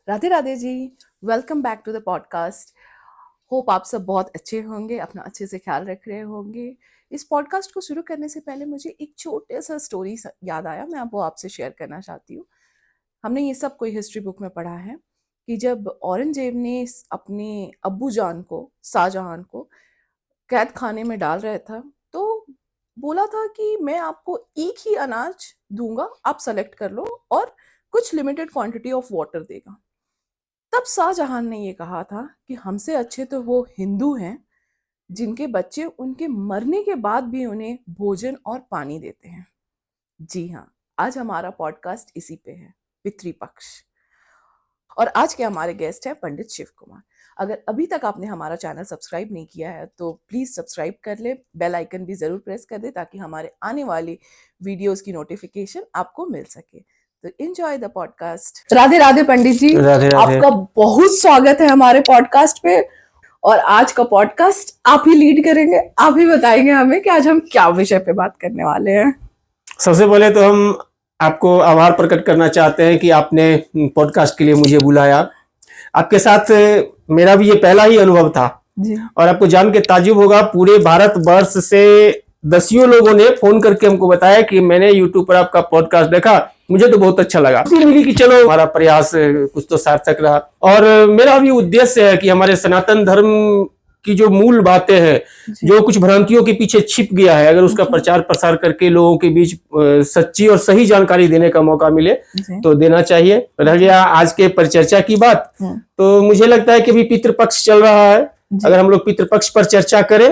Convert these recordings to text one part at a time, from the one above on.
Radhe Radhe ji. Welcome back to the podcast. Hope आप सब बहुत अच्छे होंगे, अपना अच्छे से ख्याल रख रहे होंगे। इस पॉडकास्ट को शुरू करने से पहले मुझे एक छोटे सा स्टोरी याद आया, मैं वो आपसे शेयर करना चाहती हूँ। हमने ये सब कोई हिस्ट्री बुक में पढ़ा है कि जब औरंगजेब ने अपने अब्बू जान को, शाहजहां को कैद खाने में डाल रहा था, तो बोला था कि मैं आपको एक ही अनाज दूंगा, आप सेलेक्ट कर लो, और कुछ लिमिटेड क्वांटिटी ऑफ वाटर देगा। तब शाहजहां ने ये कहा था कि हमसे अच्छे तो वो हिंदू हैं जिनके बच्चे उनके मरने के बाद भी उन्हें भोजन और पानी देते हैं। जी हाँ, आज हमारा पॉडकास्ट इसी पे है, पितृपक्ष। और आज के हमारे गेस्ट हैं पंडित शिव कुमार। अगर अभी तक आपने हमारा चैनल सब्सक्राइब नहीं किया है तो प्लीज सब्सक्राइब कर ले, बेल आइकन भी जरूर प्रेस कर दे ताकि हमारे आने वाली वीडियोस की नोटिफिकेशन आपको मिल सके। तो enjoy the podcast. Radhe Radhe Pandit ji. Radhe Radhe. आपका बहुत स्वागत है हमारे पॉडकास्ट पे। और आज का पॉडकास्ट आप ही लीड करेंगे, आप ही बताएंगे हमें कि आज हम क्या विषय पे बात करने वाले हैं। सबसे पहले तो हम आपको आभार प्रकट करना चाहते हैं कि आपने पॉडकास्ट के लिए मुझे बुलाया। आपके साथ मेरा भी ये पहला ही अनुभव था जी। और आपको जान के ताज्जुब होगा, पूरे भारतवर्ष से दसियों लोगों ने फोन करके हमको बताया कि मैंने यूट्यूब पर आपका पॉडकास्ट देखा, मुझे तो बहुत अच्छा लगा। खुशी मिली कि चलो हमारा प्रयास कुछ तो सार्थक रहा। और मेरा भी उद्देश्य है कि हमारे सनातन धर्म की जो मूल बातें हैं, जो कुछ भ्रांतियों के पीछे छिप गया है, अगर उसका प्रचार प्रसार करके लोगों के बीच सच्ची और सही जानकारी देने का मौका मिले तो देना चाहिए। रह गया आज के परिचर्चा की बात, तो मुझे लगता है कि अभी पितृपक्ष चल रहा है। अगर हम लोग पितृपक्ष पर चर्चा करें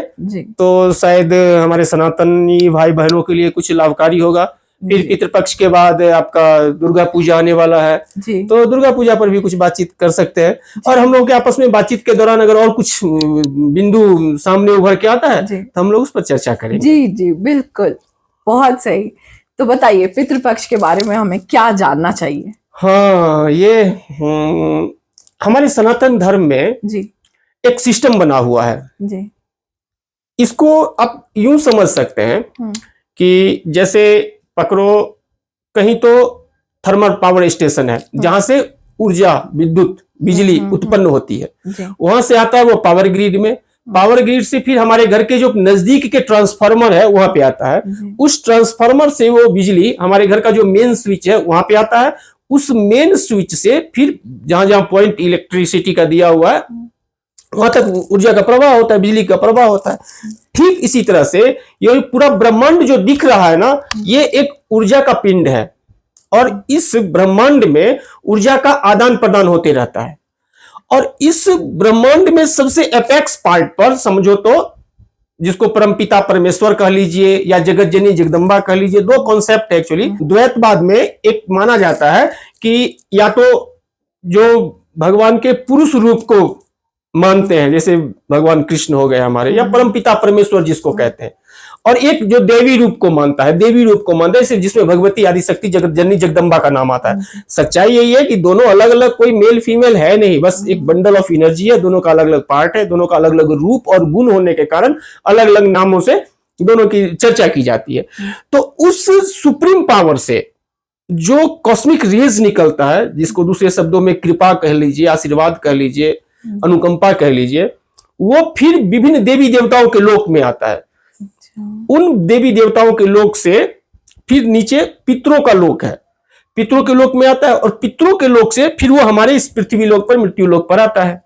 तो शायद हमारे सनातनी भाई बहनों के लिए कुछ लाभकारी होगा। फिर पितृपक्ष के बाद आपका दुर्गा पूजा आने वाला है, तो दुर्गा पूजा पर भी कुछ बातचीत कर सकते हैं। और हम लोग के आपस में बातचीत के दौरान अगर और कुछ बिंदु सामने उभर के आता है तो हम लोग उस पर चर्चा करेंगे। जी जी बिल्कुल, बहुत सही। तो बताइए पितृपक्ष के बारे में हमें क्या जानना चाहिए। हाँ, ये हमारे सनातन धर्म में जी एक सिस्टम बना हुआ है। जी। इसको आप यूं समझ सकते हैं कि जैसे पकड़ो, कहीं तो थर्मल पावर स्टेशन है जहां से ऊर्जा, विद्युत, बिजली उत्पन्न होती है, वहां से आता है वो पावर ग्रिड में। पावर ग्रिड से फिर हमारे घर के जो नजदीक के ट्रांसफार्मर है वहां पे आता है। उस ट्रांसफार्मर से वो बिजली हमारे घर का जो मेन स्विच है वहां पे आता है। उस मेन स्विच से फिर जहां जहां पॉइंट इलेक्ट्रिसिटी का दिया हुआ है वहां तक ऊर्जा का प्रवाह होता है, बिजली का प्रवाह होता है। ठीक इसी तरह से ये पूरा ब्रह्मांड जो दिख रहा है ना, ये एक ऊर्जा का पिंड है और इस ब्रह्मांड में ऊर्जा का आदान प्रदान होते रहता है। और इस ब्रह्मांड में सबसे एपेक्स पार्ट पर समझो तो, जिसको परमपिता परमेश्वर कह लीजिए या जगत जननी जगदम्बा कह लीजिए, दो कॉन्सेप्ट है एक्चुअली। द्वैतवाद में एक माना जाता है कि या तो जो भगवान के पुरुष रूप को मानते हैं, जैसे भगवान कृष्ण हो गए हमारे, या परमपिता परमेश्वर जिसको कहते हैं, और एक जो देवी रूप को मानता है, देवी रूप को मानता है जिसमें भगवती आदिशक्ति जगत जननी जगदम्बा का नाम आता है। सच्चाई यही है कि दोनों अलग अलग, कोई मेल फीमेल है नहीं, बस एक बंडल ऑफ एनर्जी है। दोनों का अलग अलग पार्ट है, दोनों का अलग अलग रूप और गुण होने के कारण अलग अलग नामों से दोनों की चर्चा की जाती है। तो उस सुप्रीम पावर से जो कॉस्मिक रेज निकलता है, जिसको दूसरे शब्दों में कृपा कह लीजिए, आशीर्वाद कह लीजिए, अनुकंपा कह लीजिए, वो फिर विभिन्न देवी देवताओं के लोक में आता है। उन देवी देवताओं के लोक से फिर नीचे पितरों का लोक है, पितरों के लोक में आता है, और पितरों के लोक से फिर वो हमारे इस पृथ्वी लोक पर, मृत्यु लोक पर आता है।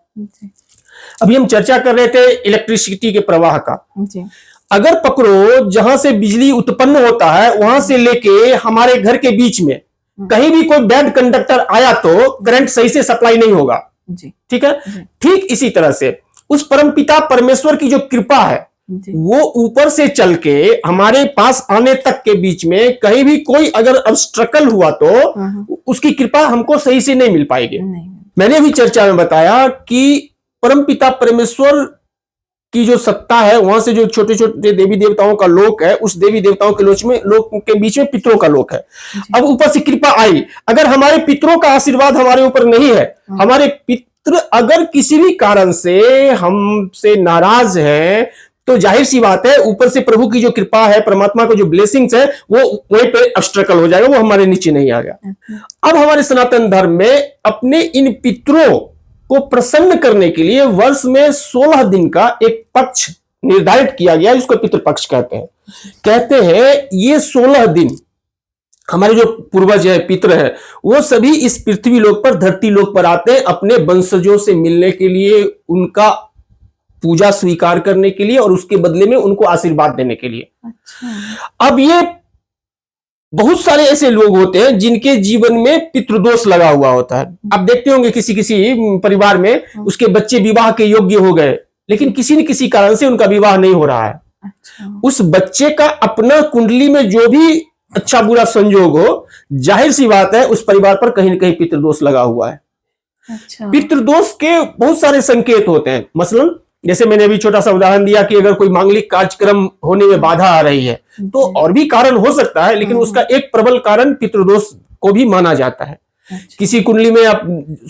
अभी हम चर्चा कर रहे थे इलेक्ट्रिसिटी के प्रवाह का। अगर पकड़ो, जहां से बिजली उत्पन्न होता है वहां से लेके हमारे घर के बीच में कहीं भी कोई बैड कंडक्टर आया तो करंट सही से सप्लाई नहीं होगा। ठीक है। ठीक इसी तरह से उस परमपिता परमेश्वर की जो कृपा है वो ऊपर से चल के हमारे पास आने तक के बीच में कहीं भी कोई अगर ऑब्स्ट्रकल हुआ तो उसकी कृपा हमको सही से नहीं मिल पाएगी। मैंने भी चर्चा में बताया कि परमपिता परमेश्वर की जो सत्ता है, वहां से जो छोटे छोटे देवी देवताओं का लोक है, उस देवी देवताओं के लोक के बीच में पितरों का लोक है। अब ऊपर से कृपा आई, अगर हमारे पितरों का आशीर्वाद हमारे ऊपर नहीं है, हमारे पितर अगर किसी भी कारण से हमसे नाराज है, तो जाहिर सी बात है ऊपर से प्रभु की जो कृपा है, परमात्मा को जो ब्लेसिंग्स है, वो वहीं पे ऑब्स्ट्रकल हो जाएगा, वो हमारे नीचे नहीं आ गया। अब हमारे सनातन धर्म में अपने इन पितरों को प्रसन्न करने के लिए वर्ष में 16 दिन का एक पक्ष निर्धारित किया गया, जिसको पितृपक्ष कहते हैं। कहते हैं ये 16 दिन हमारे जो पूर्वज है, पितर है, वो सभी इस पृथ्वी लोक पर, धरती लोक पर आते हैं अपने वंशजों से मिलने के लिए, उनका पूजा स्वीकार करने के लिए और उसके बदले में उनको आशीर्वाद देने के लिए। अच्छा। अब ये बहुत सारे ऐसे लोग होते हैं जिनके जीवन में पितृदोष लगा हुआ होता है। आप देखते होंगे किसी किसी परिवार में उसके बच्चे विवाह के योग्य हो गए, लेकिन किसी न किसी कारण से उनका विवाह नहीं हो रहा है। अच्छा। उस बच्चे का अपना कुंडली में जो भी अच्छा बुरा संयोग हो, जाहिर सी बात है उस परिवार पर कहीं न कहीं पितृदोष लगा हुआ है। अच्छा। पितृदोष के बहुत सारे संकेत होते हैं। मसलन जैसे मैंने अभी छोटा सा उदाहरण दिया कि अगर कोई मांगलिक कार्यक्रम होने में बाधा आ रही है, तो और भी कारण हो सकता है, लेकिन उसका एक प्रबल कारण पितृदोष को भी माना जाता है। अच्छा। किसी कुंडली में आप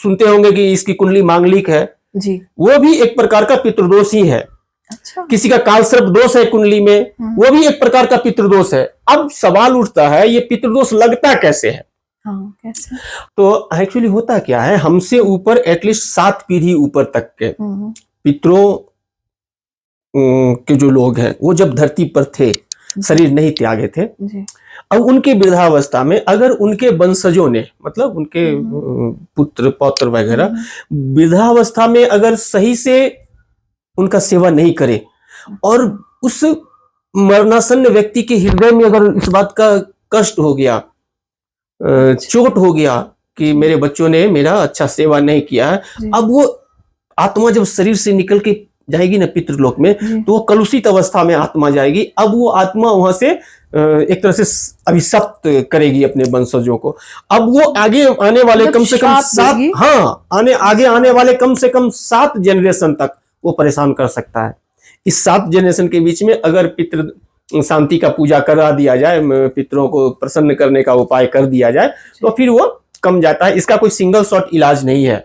सुनते होंगे कि इसकी कुंडली मांगलिक है जी, वो भी एक प्रकार का पितृदोष ही है। अच्छा। किसी का कालसर्प दोष है कुंडली में, वो भी एक प्रकार का पितृदोष है। अब सवाल उठता है ये पितृदोष लगता कैसे है? हाँ, कैसे? तो एक्चुअली होता क्या है, हमसे ऊपर एटलीस्ट 7 पीढ़ी ऊपर तक के पितरों के जो लोग हैं, वो जब धरती पर थे, शरीर नहीं त्यागे थे, अब उनके वृद्धावस्था में अगर उनके वंशजों ने, मतलब उनके पुत्र पौत्र वगैरह वृद्धावस्था में अगर सही से उनका सेवा नहीं करे और उस मरणासन्न व्यक्ति के हृदय में अगर इस बात का कष्ट हो गया, चोट हो गया कि मेरे बच्चों ने मेरा अच्छा सेवा नहीं किया है, अब वो आत्मा जब शरीर से निकल के जाएगी ना पितृलोक में, तो वो कलुषित अवस्था में आत्मा जाएगी। अब वो आत्मा वहां से एक तरह से अभिशप्त करेगी अपने वंशजों को। अब वो आगे आने वाले कम से कम 7, हाँ, आगे आने वाले कम से कम 7 जनरेशन तक वो परेशान कर सकता है। इस 7 जनरेशन के बीच में अगर पितृ शांति का पूजा करा दिया जाए, पितरों को प्रसन्न करने का उपाय कर दिया जाए, तो फिर वो कम जाता है। इसका कोई सिंगल शॉट इलाज नहीं है।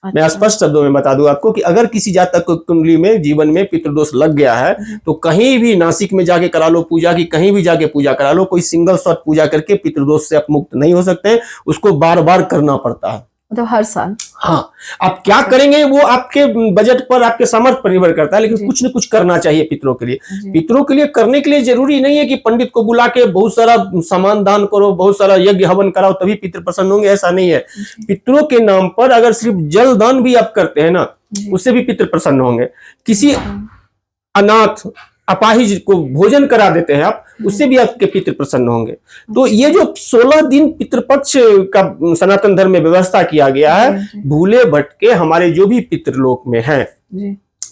अच्छा। मैं स्पष्ट शब्दों में बता दूं आपको कि अगर किसी जातक कुंडली में जीवन में पितृदोष लग गया है, तो कहीं भी नासिक में जाके करा लो पूजा की, कहीं भी जाके पूजा करा लो, कोई सिंगल शॉट पूजा करके पितृदोष से आप मुक्त नहीं हो सकते। उसको बार बार करना पड़ता है, मतलब हर साल। हाँ, आप क्या करेंगे वो आपके बजट पर, आपके सामर्थ्य पर निर्भर करता है, लेकिन कुछ न कुछ करना चाहिए पितरों के लिए। पितरों के लिए करने के लिए जरूरी नहीं है कि पंडित को बुला के बहुत सारा सामान दान करो, बहुत सारा यज्ञ हवन कराओ तभी पितृ प्रसन्न होंगे, ऐसा नहीं है। पितरों के नाम पर अगर सिर्फ जल दान भी आप करते हैं ना, उससे भी पितृ प्रसन्न होंगे। किसी अनाथ अपाहिज को भोजन करा देते हैं आप, उससे भी आपके पितृ प्रसन्न होंगे। तो ये जो 16 दिन पितृपक्ष का सनातन धर्म में व्यवस्था किया गया है, भूले भटके हमारे जो भी पितृलोक में हैं,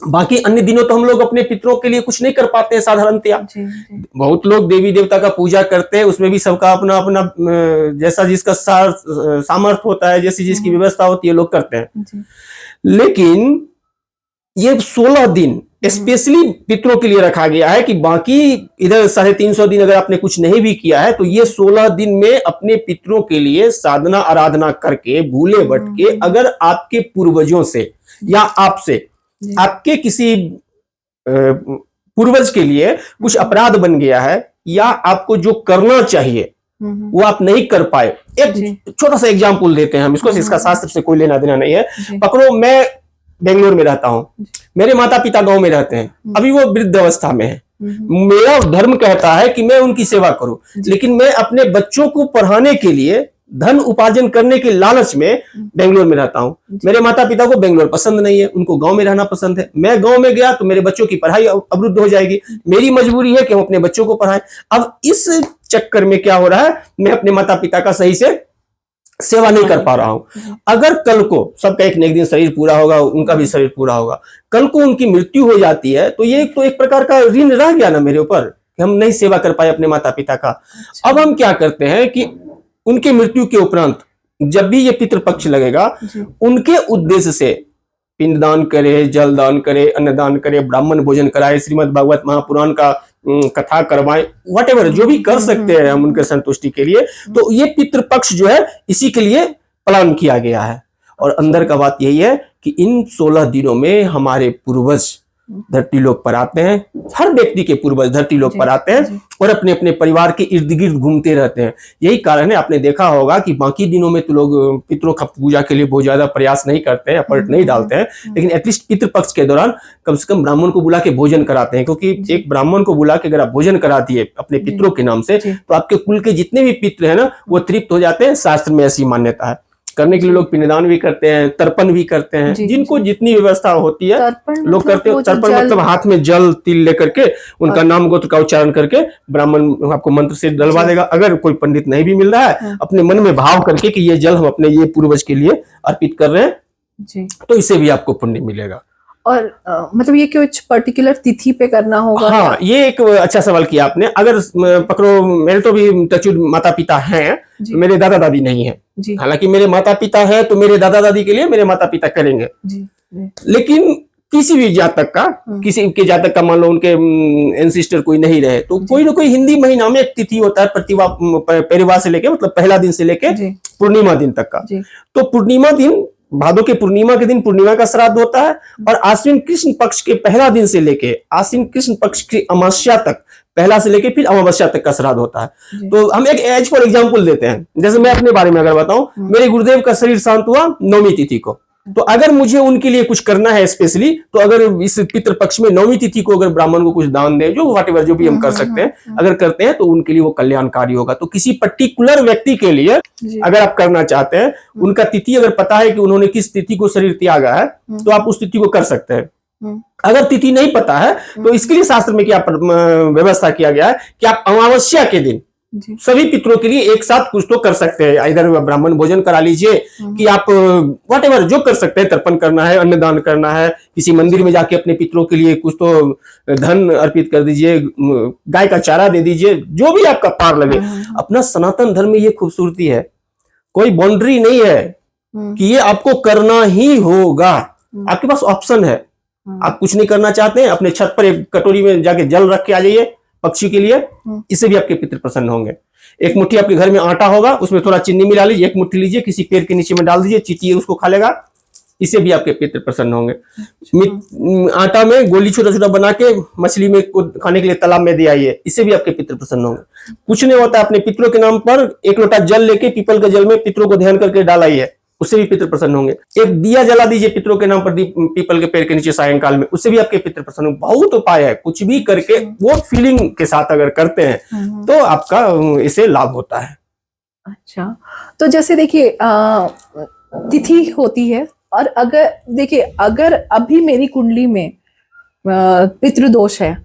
बाकी अन्य दिनों तो हम लोग अपने पितरों के लिए कुछ नहीं कर पाते हैं साधारणतया। बहुत लोग देवी देवता का पूजा करते हैं, उसमें भी सबका अपना अपना जैसा जिसका सामर्थ्य होता है, जैसी जिसकी व्यवस्था होती है, लोग करते हैं। लेकिन ये 16 दिन स्पेशली पितरों के लिए रखा गया है कि बाकी इधर 350 दिन अगर आपने कुछ नहीं भी किया है, तो ये 16 दिन में अपने पितरों के लिए साधना आराधना करके भूले भटके, अगर आपके पूर्वजों से या आपसे आपके किसी पूर्वज के लिए कुछ अपराध बन गया है, या आपको जो करना चाहिए वो आप नहीं कर पाए। एक छोटा सा एग्जाम्पल देते हैं हम इसको, इसका शास्त्र से कोई लेना देना नहीं है। पकड़ो मैं बेंगलोर में रहता हूं, मेरे माता पिता गांव में रहते हैं, अभी वो वृद्ध अवस्था में है। मेरा धर्म कहता है कि मैं उनकी सेवा करूं, लेकिन मैं अपने बच्चों को पढ़ाने के लिए धन उपार्जन करने के लालच में बेंगलोर में रहता हूं। मेरे माता पिता को बेंगलोर पसंद नहीं है, उनको गांव में रहना पसंद है। मैं गांव में गया तो मेरे बच्चों की पढ़ाई अवरुद्ध हो जाएगी। मेरी मजबूरी है कि हम अपने बच्चों को पढ़ाएं। अब इस चक्कर में क्या हो रहा है, मैं अपने माता पिता का सही से सेवा नहीं कर पा रहा हूं। अगर कल को सबका एक न एक दिन शरीर पूरा होगा, उनका भी शरीर पूरा होगा, कल को उनकी मृत्यु हो जाती है, तो ये तो एक प्रकार का ऋण रह गया ना मेरे ऊपर कि हम नहीं सेवा कर पाए अपने माता पिता का। अब हम क्या करते हैं कि उनके मृत्यु के उपरांत जब भी ये पितृपक्ष लगेगा, उनके उद्देश्य से पिंडदान करे, जल दान करे, अन्नदान करे, ब्राह्मण भोजन कराए, श्रीमद् भागवत महापुराण का कथा करवाएं, व्हाटएवर जो भी कर सकते हैं हम उनके संतुष्टि के लिए। तो ये पितृपक्ष जो है इसी के लिए प्लान किया गया है। और अंदर का बात यही है कि इन 16 दिनों में हमारे पूर्वज धरती लोक पर आते हैं, हर व्यक्ति के पूर्वज धरती लोक पर आते हैं और अपने अपने परिवार के इर्द गिर्द घूमते रहते हैं। यही कारण है, आपने देखा होगा कि बाकी दिनों में तो लोग पितरों का पूजा के लिए बहुत ज्यादा प्रयास नहीं करते हैं, एफर्ट नहीं डालते हैं, लेकिन एटलीस्ट पितृ पक्ष के दौरान कम से कम ब्राह्मण को बुला के भोजन कराते हैं, क्योंकि एक ब्राह्मण को बुला के अगर आप भोजन करा दिए अपने पितरों के नाम से, तो आपके कुल के जितने भी पितृ है ना वो तृप्त हो जाते हैं। शास्त्र में ऐसी मान्यता है। करने के लिए लोग पिंडदान भी करते हैं, तर्पण भी करते हैं, जिनको जितनी व्यवस्था होती है लोग करते हैं। तर्पण मतलब हाथ में जल तिल लेकर के उनका नाम गोत्र का उच्चारण करके ब्राह्मण आपको मंत्र से डलवा देगा। अगर कोई पंडित नहीं भी मिल रहा है, अपने मन में भाव करके कि ये जल हम अपने ये पूर्वज के लिए अर्पित कर रहे हैं, तो इससे भी आपको पुण्य मिलेगा। और मतलब ये कुछ पर्टिकुलर तिथि पे करना होगा? हाँ, ये एक अच्छा सवाल किया आपने। अगर पकड़ो, मेरे तो भी टचवुड माता पिता हैं, मेरे दादा दादी नहीं है। हालांकि मेरे माता पिता हैं, तो मेरे दादा दादी के लिए मेरे माता पिता करेंगे। लेकिन किसी भी जातक का, किसी के जातक का मान लो उनके एंसिस्टर कोई नहीं रहे, तो कोई ना कोई हिंदी महीना में एक तिथि होता है, परिवार से लेके मतलब पहला दिन से लेके पूर्णिमा दिन तक का। तो पूर्णिमा दिन, भादो के पूर्णिमा के दिन पूर्णिमा का श्राद्ध होता है, और आश्विन कृष्ण पक्ष के पहला दिन से लेके आश्विन कृष्ण पक्ष की अमावस्या तक, पहला से लेके फिर अमावस्या तक का श्राद्ध होता है। तो हम एक एज फॉर एग्जांपल देते हैं। जैसे मैं अपने बारे में अगर बताऊं, मेरे गुरुदेव का शरीर शांत हुआ 9वीं तिथि को, तो अगर मुझे उनके लिए कुछ करना है स्पेशली, तो अगर इस पितृ पक्ष में 9वीं तिथि को अगर ब्राह्मण को कुछ दान दे, जो व्हाटएवर जो भी हम कर सकते हैं, अगर करते हैं तो उनके लिए वो कल्याणकारी होगा। तो किसी पर्टिकुलर व्यक्ति के लिए अगर आप करना चाहते हैं, उनका तिथि अगर पता है कि उन्होंने किस तिथि को शरीर त्यागा है, तो आप उस तिथि को कर सकते हैं। अगर तिथि नहीं पता है, तो इसके लिए शास्त्र में क्या व्यवस्था किया गया है कि आप अमावस्या के दिन सभी पितरों के लिए एक साथ कुछ तो कर सकते हैं। इधर ब्राह्मण भोजन करा लीजिए, कि आप व्हाटएवर जो कर सकते हैं, तर्पण करना है, अन्नदान करना है, किसी मंदिर में जाके अपने पितरों के लिए कुछ तो धन अर्पित कर दीजिए, गाय का चारा दे दीजिए, जो भी आपका पार लगे। अपना सनातन धर्म में ये खूबसूरती है, कोई बाउंड्री नहीं है कि ये आपको करना ही होगा। आपके पास ऑप्शन है। आप कुछ नहीं करना चाहते हैं, अपने छत पर एक कटोरी में जाके जल रख के आ जाइए पक्षी के लिए, इससे भी आपके पितृ प्रसन्न होंगे। एक मुट्ठी आपके घर में आटा होगा, उसमें थोड़ा चीनी मिला लीजिए, एक मुट्ठी लीजिए, किसी पेड़ के नीचे में डाल दीजिए, चींटी उसको खा लेगा, इससे भी आपके पितृ प्रसन्न होंगे। आटा में गोली छोटा छोटा बना के मछली में खाने के लिए तालाब में दे आइए, इससे भी आपके पितृ प्रसन्न होंगे। कुछ नहीं होता, अपने पितरों के नाम पर एक लोटा जल लेके पीपल के जल में पितरों को ध्यान करके डालाइए, उससे भी पितृ प्रसन्न होंगे। एक दिया जला दीजिए पितरों के नाम पर पीपल के पेड़ के नीचे सायंकाल में, उससे भी आपके पितृ प्रसन्न होंगे। बहुत उपाय है, कुछ भी करके वो फीलिंग के साथ अगर करते हैं तो आपका इसे लाभ होता है। अच्छा, तो जैसे देखिए तिथि होती है, और अगर देखिए अगर अभी मेरी कुंडली में पितृदोष है,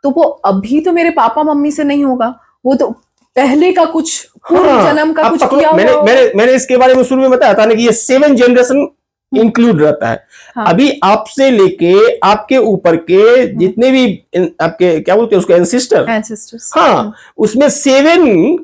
तो वो अभी तो मेरे पापा मम्मी से नहीं होगा, वो तो पहले का कुछ पूर्व जन्म का कुछ किया हुआ। मैंने इसके बारे में शुरू में बताया था ना कि ये 7 जनरेशन इंक्लूड रहता है। अभी आपसे लेके आपके ऊपर के जितने भी आपके क्या बोलते हैं उसको एंसिस्टर्स, हाँ, उसमें 7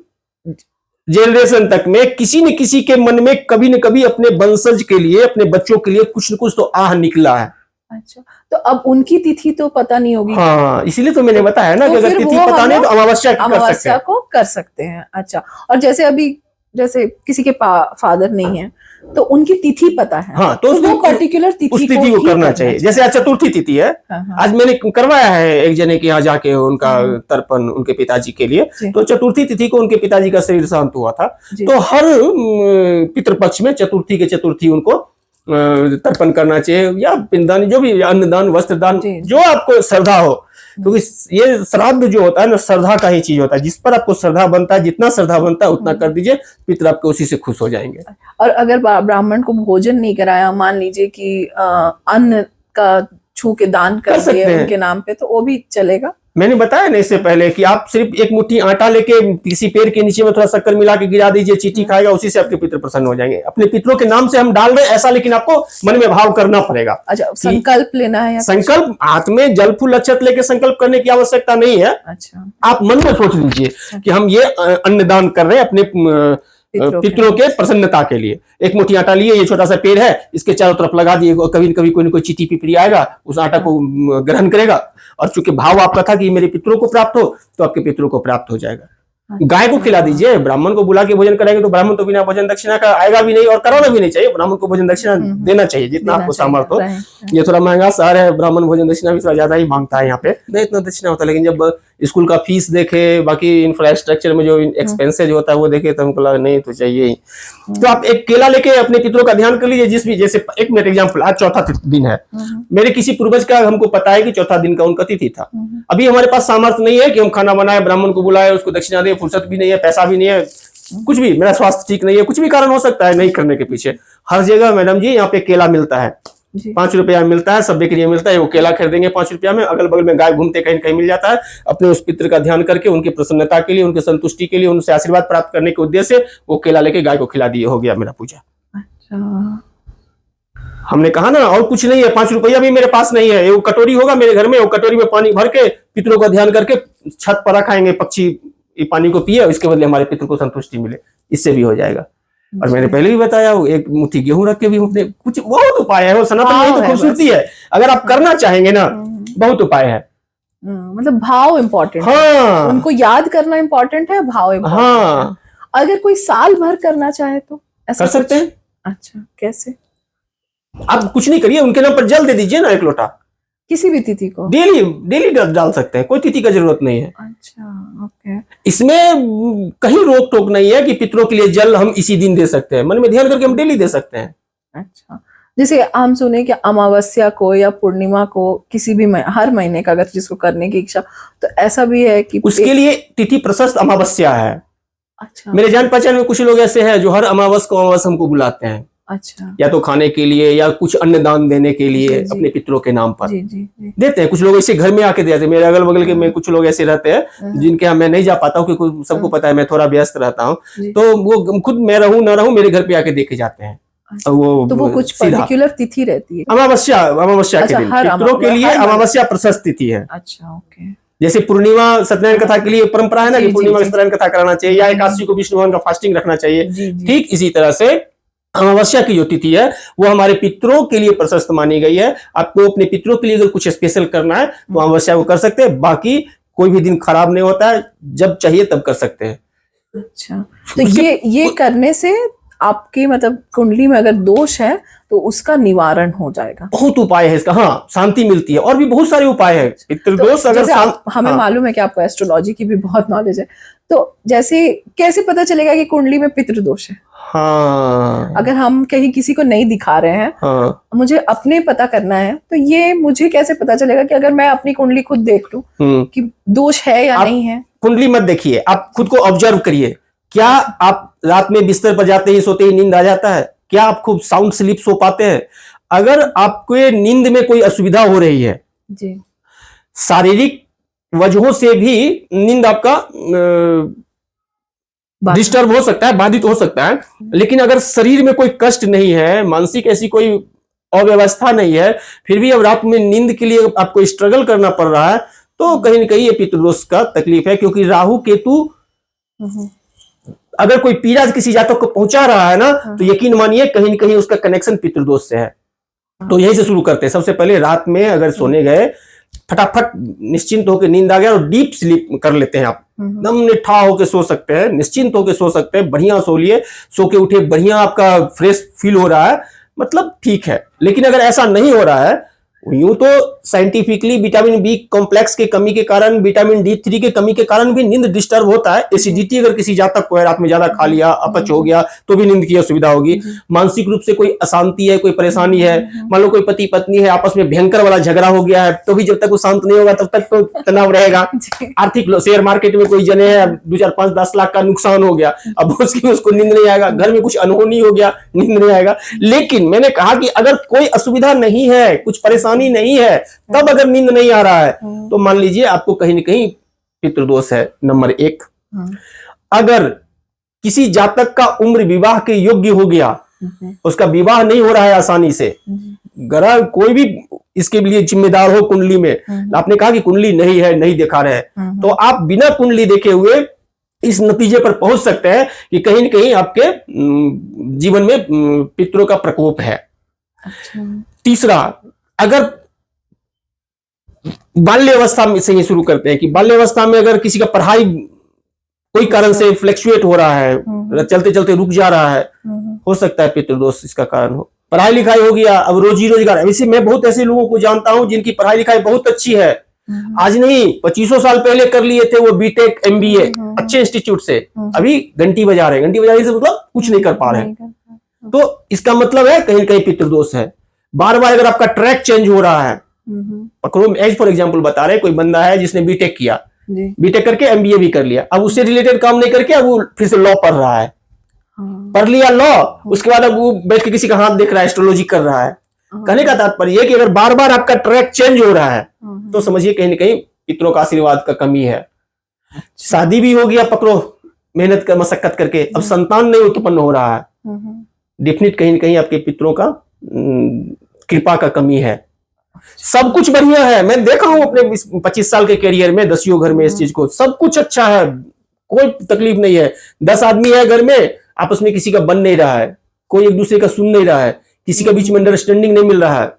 जनरेशन तक में किसी न किसी के मन में कभी न कभी अपने वंशज के लिए, अपने बच्चों के लिए कुछ न कुछ तो आह निकला है। अच्छा, तो अब उनकी तिथि तो पता नहीं होगी। हाँ, इसीलिए तो मैंने बताया ना कि अगर तिथि पता नहीं तो अमावस्या को कर सकते हैं। अच्छा, और जैसे अभी जैसे किसी के फादर नहीं है, तो उनकी तिथि पता है, हाँ, तो वो पर्टिकुलर उस तिथि को करना चाहिए। जैसे आज चतुर्थी तिथि है, आज मैंने करवाया है एक जने के यहाँ जाके उनका तर्पण उनके पिताजी के लिए, तो चतुर्थी तिथि को उनके पिताजी का शरीर शांत हुआ था, तो हर पितृपक्ष में चतुर्थी के चतुर्थी उनको तर्पण करना चाहिए, या पिंडदान, जो भी अन्नदान, वस्त्रदान, जो आपको श्रद्धा हो, क्योंकि ये श्राद्ध जो होता है ना, श्रद्धा का ही चीज होता है। जिस पर आपको श्रद्धा बनता है, जितना श्रद्धा बनता है उतना कर दीजिए, पितर आपके उसी से खुश हो जाएंगे। और अगर ब्राह्मण को भोजन नहीं कराया, मान लीजिए कि अन्न का छू के दान कर दिए उनके नाम पे, तो वो भी चलेगा? मैंने बताया ना इससे पहले कि आप सिर्फ एक मुट्ठी आटा लेके किसी पेड़ के नीचे में थोड़ा शक्कर मिला के गिरा दीजिए, चींटी खाएगा, उसी से आपके पितर प्रसन्न हो जाएंगे। अपने पितरों के नाम से हम डाल रहे हैं ऐसा, लेकिन आपको मन में भाव करना पड़ेगा। अच्छा, संकल्प लेना है? संकल्प हाथ में जल फूल अक्षत लेके संकल्प करने की आवश्यकता नहीं है। अच्छा, आप मन में सोच लीजिए कि हम ये अन्नदान कर रहे हैं अपने पितरों के प्रसन्नता के लिए। एक मुट्ठी आटा लिए, ये छोटा सा पेड़ है, इसके चारों तरफ लगा दिए, कभी न कभी कोई न कोई चींटी पिपरी आएगा, उस आटा को ग्रहण करेगा, और चूंकि भाव आपका था कि मेरे पितरों को प्राप्त हो, तो आपके पितरों को प्राप्त हो जाएगा। गाय को खिला दीजिए। ब्राह्मण को बुला के भोजन कराएंगे तो ब्राह्मण तो बिना भोजन दक्षिणा का आएगा भी नहीं और कराना भी नहीं चाहिए। ब्राह्मण को भोजन दक्षिणा देना चाहिए जितना आपको सामर्थ्य हो। ये थोड़ा महंगा शहर है, ब्राह्मण भोजन दक्षिणा भी थोड़ा ज्यादा ही मांगता है यहाँ पे, नहीं इतना दक्षिणा होता है। लेकिन जब स्कूल का फीस देखे, बाकी इंफ्रास्ट्रक्चर में जो एक्सपेंसेज होता है वो देखे तो हमको लगा नहीं तो चाहिए ही। तो आप एक केला लेके अपने पितरों का ध्यान कर लीजिए। जिस भी, जैसे एक मिनट एग्जाम्पल, आज चौथा दिन है, मेरे किसी पूर्वज का हमको पता है कि चौथा दिन का उनका तिथि था। अभी हमारे पास सामर्थ्य नहीं है कि हम खाना बनाए, ब्राह्मण को बुलाए, उसको दक्षिणा दे, फुर्सत भी नहीं है, पैसा भी नहीं है, कुछ भी, मेरा स्वास्थ्य ठीक नहीं है, कुछ भी कारण हो सकता है नहीं करने के पीछे। हर जगह मैडम जी यहाँ पे केला मिलता है, 5 रुपया में मिलता है, सब बेकरी मिलता है, वो केला खरीदेंगे 5 रुपया में, अगल बगल में गाय घूमते कहीं कहीं मिल जाता है। अपने उस पितृ का ध्यान करके उनकी प्रसन्नता के लिए, उनकी संतुष्टि के लिए, उनसे आशीर्वाद प्राप्त करने के उद्देश्य से वो केला लेके गाय को खिला दिए, हो गया मेरा पूजा। अच्छा, हमने कहा ना, और कुछ नहीं है, 5 रुपया भी मेरे पास नहीं है, वो कटोरी होगा मेरे घर में, वो कटोरी में पानी भर के पितरों का ध्यान करके छत पर रखाएंगे, पक्षी पानी को पिए, इसके बदले हमारे पितरों को संतुष्टि मिले, इससे भी हो जाएगा। और मैंने पहले भी बताया, एक मुट्ठी गेहूं रख के भी अपने कुछ बहुत उपाय है, वो सनातन में तो खूबसूरती है। अगर आप करना चाहेंगे ना, बहुत उपाय है। मतलब भाव इम्पोर्टेंट है, हाँ, उनको याद करना इम्पोर्टेंट है, भाव इम्पोर्टेंट है। हाँ, अगर कोई साल भर करना चाहे तो ऐसा कर सकते हैं। अच्छा, कैसे? आप कुछ नहीं करिए, उनके नाम पर जल दे दीजिए ना 1 लोटा, किसी भी तिथि को डेली डेली डाल सकते हैं, कोई तिथि का जरूरत नहीं है। अच्छा, ओके। इसमें कहीं रोक टोक नहीं है कि पितरों के लिए जल हम इसी दिन दे सकते हैं, मन में ध्यान करके हम डेली दे सकते हैं। अच्छा, जैसे हम सुने कि अमावस्या को या पूर्णिमा को किसी भी हर महीने का अगर जिसको करने की इच्छा, तो ऐसा भी है कि उसके लिए तिथि प्रशस्त अमावस्या है। अच्छा, मेरे जान पहचान में कुछ लोग ऐसे हैं जो हर अमावस को अमावस हमको बुलाते हैं, अच्छा, या तो खाने के लिए या कुछ अन्न दान देने के लिए, जी, जी। अपने पितरों के नाम पर जी, जी, जी। देते हैं। कुछ लोग ऐसे घर में आके देते हैं, मेरे अगल बगल के में कुछ लोग ऐसे रहते हैं जिनके यहाँ मैं नहीं जा पाता हूँ, क्योंकि सबको पता है मैं थोड़ा व्यस्त रहता हूँ, जी। तो वो खुद मैं रहूं ना रहूं मेरे घर पे आके देके जाते हैं। अच्छा, वो तो वो कुछ सीधा पर्टिकुलर तिथि रहती है? अमावस्या के अच्छा, दिन हर पितरों के लिए हर अमावस्या प्रशस्त तिथि है। अच्छा, ओके। जैसे पूर्णिमा सत्यनारायण कथा के लिए परंपरा है ना जी, कि पूर्णिमा जी, में सत्यनारायण कथा कराना चाहिए, या एकादशी को विष्णु भगवान का फास्टिंग रखना चाहिए। जी, जी। ठीक इसी तरह से अमावस्या की जो तिथि है वो हमारे पितरों के लिए प्रशस्त मानी गई है। आपको अपने पितरों के लिए अगर कुछ स्पेशल करना है तो अमावस्या को कर सकते हैं, बाकी कोई भी दिन खराब नहीं होता है, जब चाहिए तब कर सकते हैं। अच्छा, तो ये करने से आपकी मतलब कुंडली में अगर दोष है तो उसका निवारण हो जाएगा। बहुत उपाय है इसका, हाँ, शांति मिलती है, और भी बहुत सारे उपाय है। पितृदोष तो अगर हमें मालूम है कि आपको एस्ट्रोलॉजी की भी बहुत नॉलेज है, तो जैसे कैसे पता चलेगा कि कुंडली में पितृदोष है? हाँ, अगर हम कहीं किसी को नहीं दिखा रहे हैं, हाँ, मुझे अपने पता करना है, तो ये मुझे कैसे पता चलेगा कि अगर मैं अपनी कुंडली खुद देख लूं कि दोष है या नहीं है? कुंडली मत देखिए, आप खुद को ऑब्जर्व करिए। क्या आप रात में बिस्तर पर जाते ही सोते ही नींद आ जाता है? क्या आप खूब साउंड स्लीप सो पाते हैं? अगर आपको नींद में कोई असुविधा हो रही है जी, शारीरिक वजहों से भी नींद आपका डिस्टर्ब हो सकता है, बाधित हो सकता है, लेकिन अगर शरीर में कोई कष्ट नहीं है, मानसिक ऐसी कोई अव्यवस्था नहीं है, फिर भी अब रात में नींद के लिए आपको स्ट्रगल करना पड़ रहा है, तो कहीं ना कहीं ये पितृदोष का तकलीफ है। क्योंकि राहु केतु अगर कोई पीड़ा किसी जातक को पहुंचा रहा है ना, तो यकीन मानिए कहीं ना कहीं उसका कनेक्शन पितृदोष से है। तो यही से शुरू करते हैं। सबसे पहले रात में अगर सोने गए, फटाफट निश्चिंत होकर नींद आ गया और डीप स्लीप कर लेते हैं। आप एकदम निठा होकर सो सकते हैं, निश्चिंत होकर सो सकते हैं, बढ़िया सो लिए, सो के उठे, बढ़िया आपका फ्रेश फील हो रहा है, मतलब ठीक है। लेकिन अगर ऐसा नहीं हो रहा है, यूं तो साइंटिफिकली विटामिन बी कॉम्प्लेक्स के कमी के कारण, विटामिन D3 के कमी के कारण भी नींद डिस्टर्ब होता है। एसिडिटी अगर किसी जातक को है, रात में ज्यादा खा लिया, अपच हो गया, तो भी नींद की असुविधा होगी। मानसिक रूप से कोई अशांति है, कोई परेशानी है, मान लो कोई पति पत्नी है, आपस में भयंकर वाला झगड़ा हो गया है, तो भी जब तक वो शांत नहीं होगा तब तक तो तनाव रहेगा। आर्थिक शेयर मार्केट में कोई जने है, 2, 4, 5, 10 लाख का नुकसान हो गया, अब उसको नींद नहीं आएगा। घर में कुछ अनहोनी हो गया, नींद नहीं आएगा। लेकिन मैंने कहा कि अगर कोई असुविधा नहीं है, कुछ परेशानी नहीं है, तब अगर नींद नहीं आ रहा है, तो मान लीजिए आपको कहीं ना कहीं पितृदोष है। नंबर 1, अगर किसी जातक का उम्र विवाह के योग्य हो गया, उसका विवाह नहीं हो रहा है आसानी से, ग्रह कोई भी इसके लिए जिम्मेदार हो कुंडली में, आपने कहा कि कुंडली नहीं है, नहीं दिखा रहे, तो आप बिना कुंडली देखे हुए इस नतीजे पर पहुंच सकते हैं कि कहीं न कहीं आपके जीवन में पितरों का प्रकोप है। तीसरा, अगर बाल्यावस्था में से ही शुरू करते हैं कि बाल्यावस्था में अगर किसी का पढ़ाई कोई कारण से फ्लक्चुएट हो रहा है, चलते चलते रुक जा रहा है, हो सकता है पितृदोष इसका कारण हो। पढ़ाई लिखाई हो गया, अब रोजी रोजगार, वैसे मैं बहुत ऐसे लोगों को जानता हूं जिनकी पढ़ाई लिखाई बहुत अच्छी है, आज नहीं 25 साल पहले कर लिए थे वो बीटेक एमबीए अच्छे इंस्टीट्यूट से, अभी घंटी बजा रहे हैं, घंटी बजाने से मतलब कुछ नहीं कर पा रहे हैं। तो इसका मतलब है कहीं ना कहीं पितृदोष है। बार बार अगर आपका ट्रैक चेंज हो रहा है, पकड़ो एज फॉर एग्जाम्पल बता रहे हैं, कोई बंदा है जिसने बीटेक किया, बीटेक करके एमबीए भी कर लिया, अब उससे रिलेटेड काम नहीं करके अब वो फिर से लॉ पढ़ रहा है, पढ़ लिया लॉ, उसके बाद अब वो बैठ के किसी का हाथ देख रहा है, एस्ट्रोलॉजी कर रहा है। कहने का तात्पर्य है कि अगर बार बार आपका ट्रैक चेंज हो रहा है तो समझिए कहीं ना कहीं पितरों का आशीर्वाद का कमी है। शादी भी हो गया पकड़ो मेहनत कर मशक्कत करके, अब संतान नहीं उत्पन्न हो रहा है, डेफिनेट कहीं ना कहीं आपके पितरों का कृपा का कमी है। सब कुछ बढ़िया है, मैं देखा हूं अपने 25 साल के करियर में, दसियों घर में इस चीज को, सब कुछ अच्छा है, कोई तकलीफ नहीं है। 10 आदमी है घर में, आपस में किसी का बन नहीं रहा है, कोई एक दूसरे का सुन नहीं रहा है, किसी के बीच में अंडरस्टैंडिंग नहीं मिल रहा है,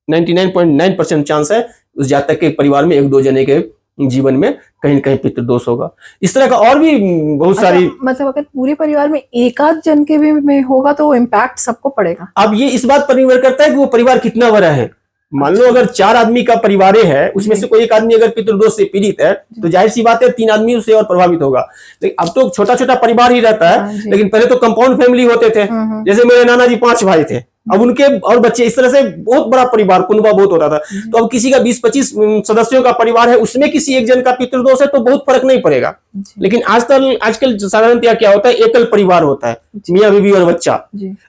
99.9% चांस है उस जातक के परिवार में 1-2 जने के जीवन में कहीं न कहीं पितृदोष होगा। इस तरह का और भी बहुत सारी, मतलब अगर पूरे परिवार में एक आध जन के भी में होगा तो इम्पैक्ट सबको पड़ेगा। अब ये इस बात पर निर्भर करता है कि वो परिवार कितना बड़ा है। मान लो अगर 4 आदमी का परिवार है, उसमें से कोई एक आदमी अगर पितृदोष से पीड़ित है तो जाहिर सी बात है 3 आदमी उससे और प्रभावित होगा। लेकिन अब तो छोटा छोटा परिवार ही रहता है, लेकिन पहले तो कंपाउंड फैमिली होते थे, जैसे मेरे नाना जी 5 भाई थे, अब उनके और बच्चे, इस तरह से बहुत बड़ा परिवार कुनबा बहुत होता था। तो अब किसी का 20-25 सदस्यों का परिवार है, उसमें किसी एक जन का पितृदोष है तो बहुत फर्क नहीं पड़ेगा। लेकिन आजकल साधारणतया क्या होता है, एकल परिवार होता है, मियां बीवी और बच्चा।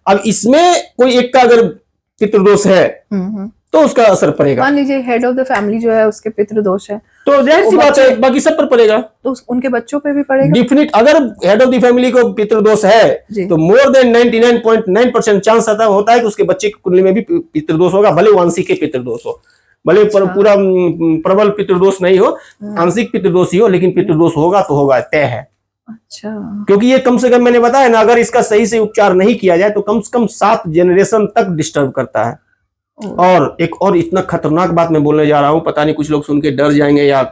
अब इसमें कोई एक का अगर पितृदोष है तो उसका असर पड़ेगा। मान लीजिए हेड ऑफ द फैमिली जो है उसके पितृदोष है तो जाहिर सी बात है बाकी सब पर पड़ेगा, तो उनके बच्चों पे भी पड़ेगा डिफिनिट। अगर हेड ऑफ द फैमिली को पितृदोष है तो मोर देन 99.9% चांस होता है कि उसके बच्चे की कुंडली में भी पितृदोष होगा, भले आंशिक के पितृदोष हो, भले पूरा प्रबल पितृदोष नहीं हो, आंशिक पितृदोष ही हो, लेकिन पितृदोष होगा तो होगा, तय है। अच्छा, क्योंकि ये कम से कम मैंने बताया ना, अगर इसका सही से उपचार नहीं किया जाए तो कम से कम 7 जनरेशन तक डिस्टर्ब करता है। और एक और इतना खतरनाक बात मैं बोलने जा रहा हूं, पता नहीं कुछ लोग सुन के डर जाएंगे या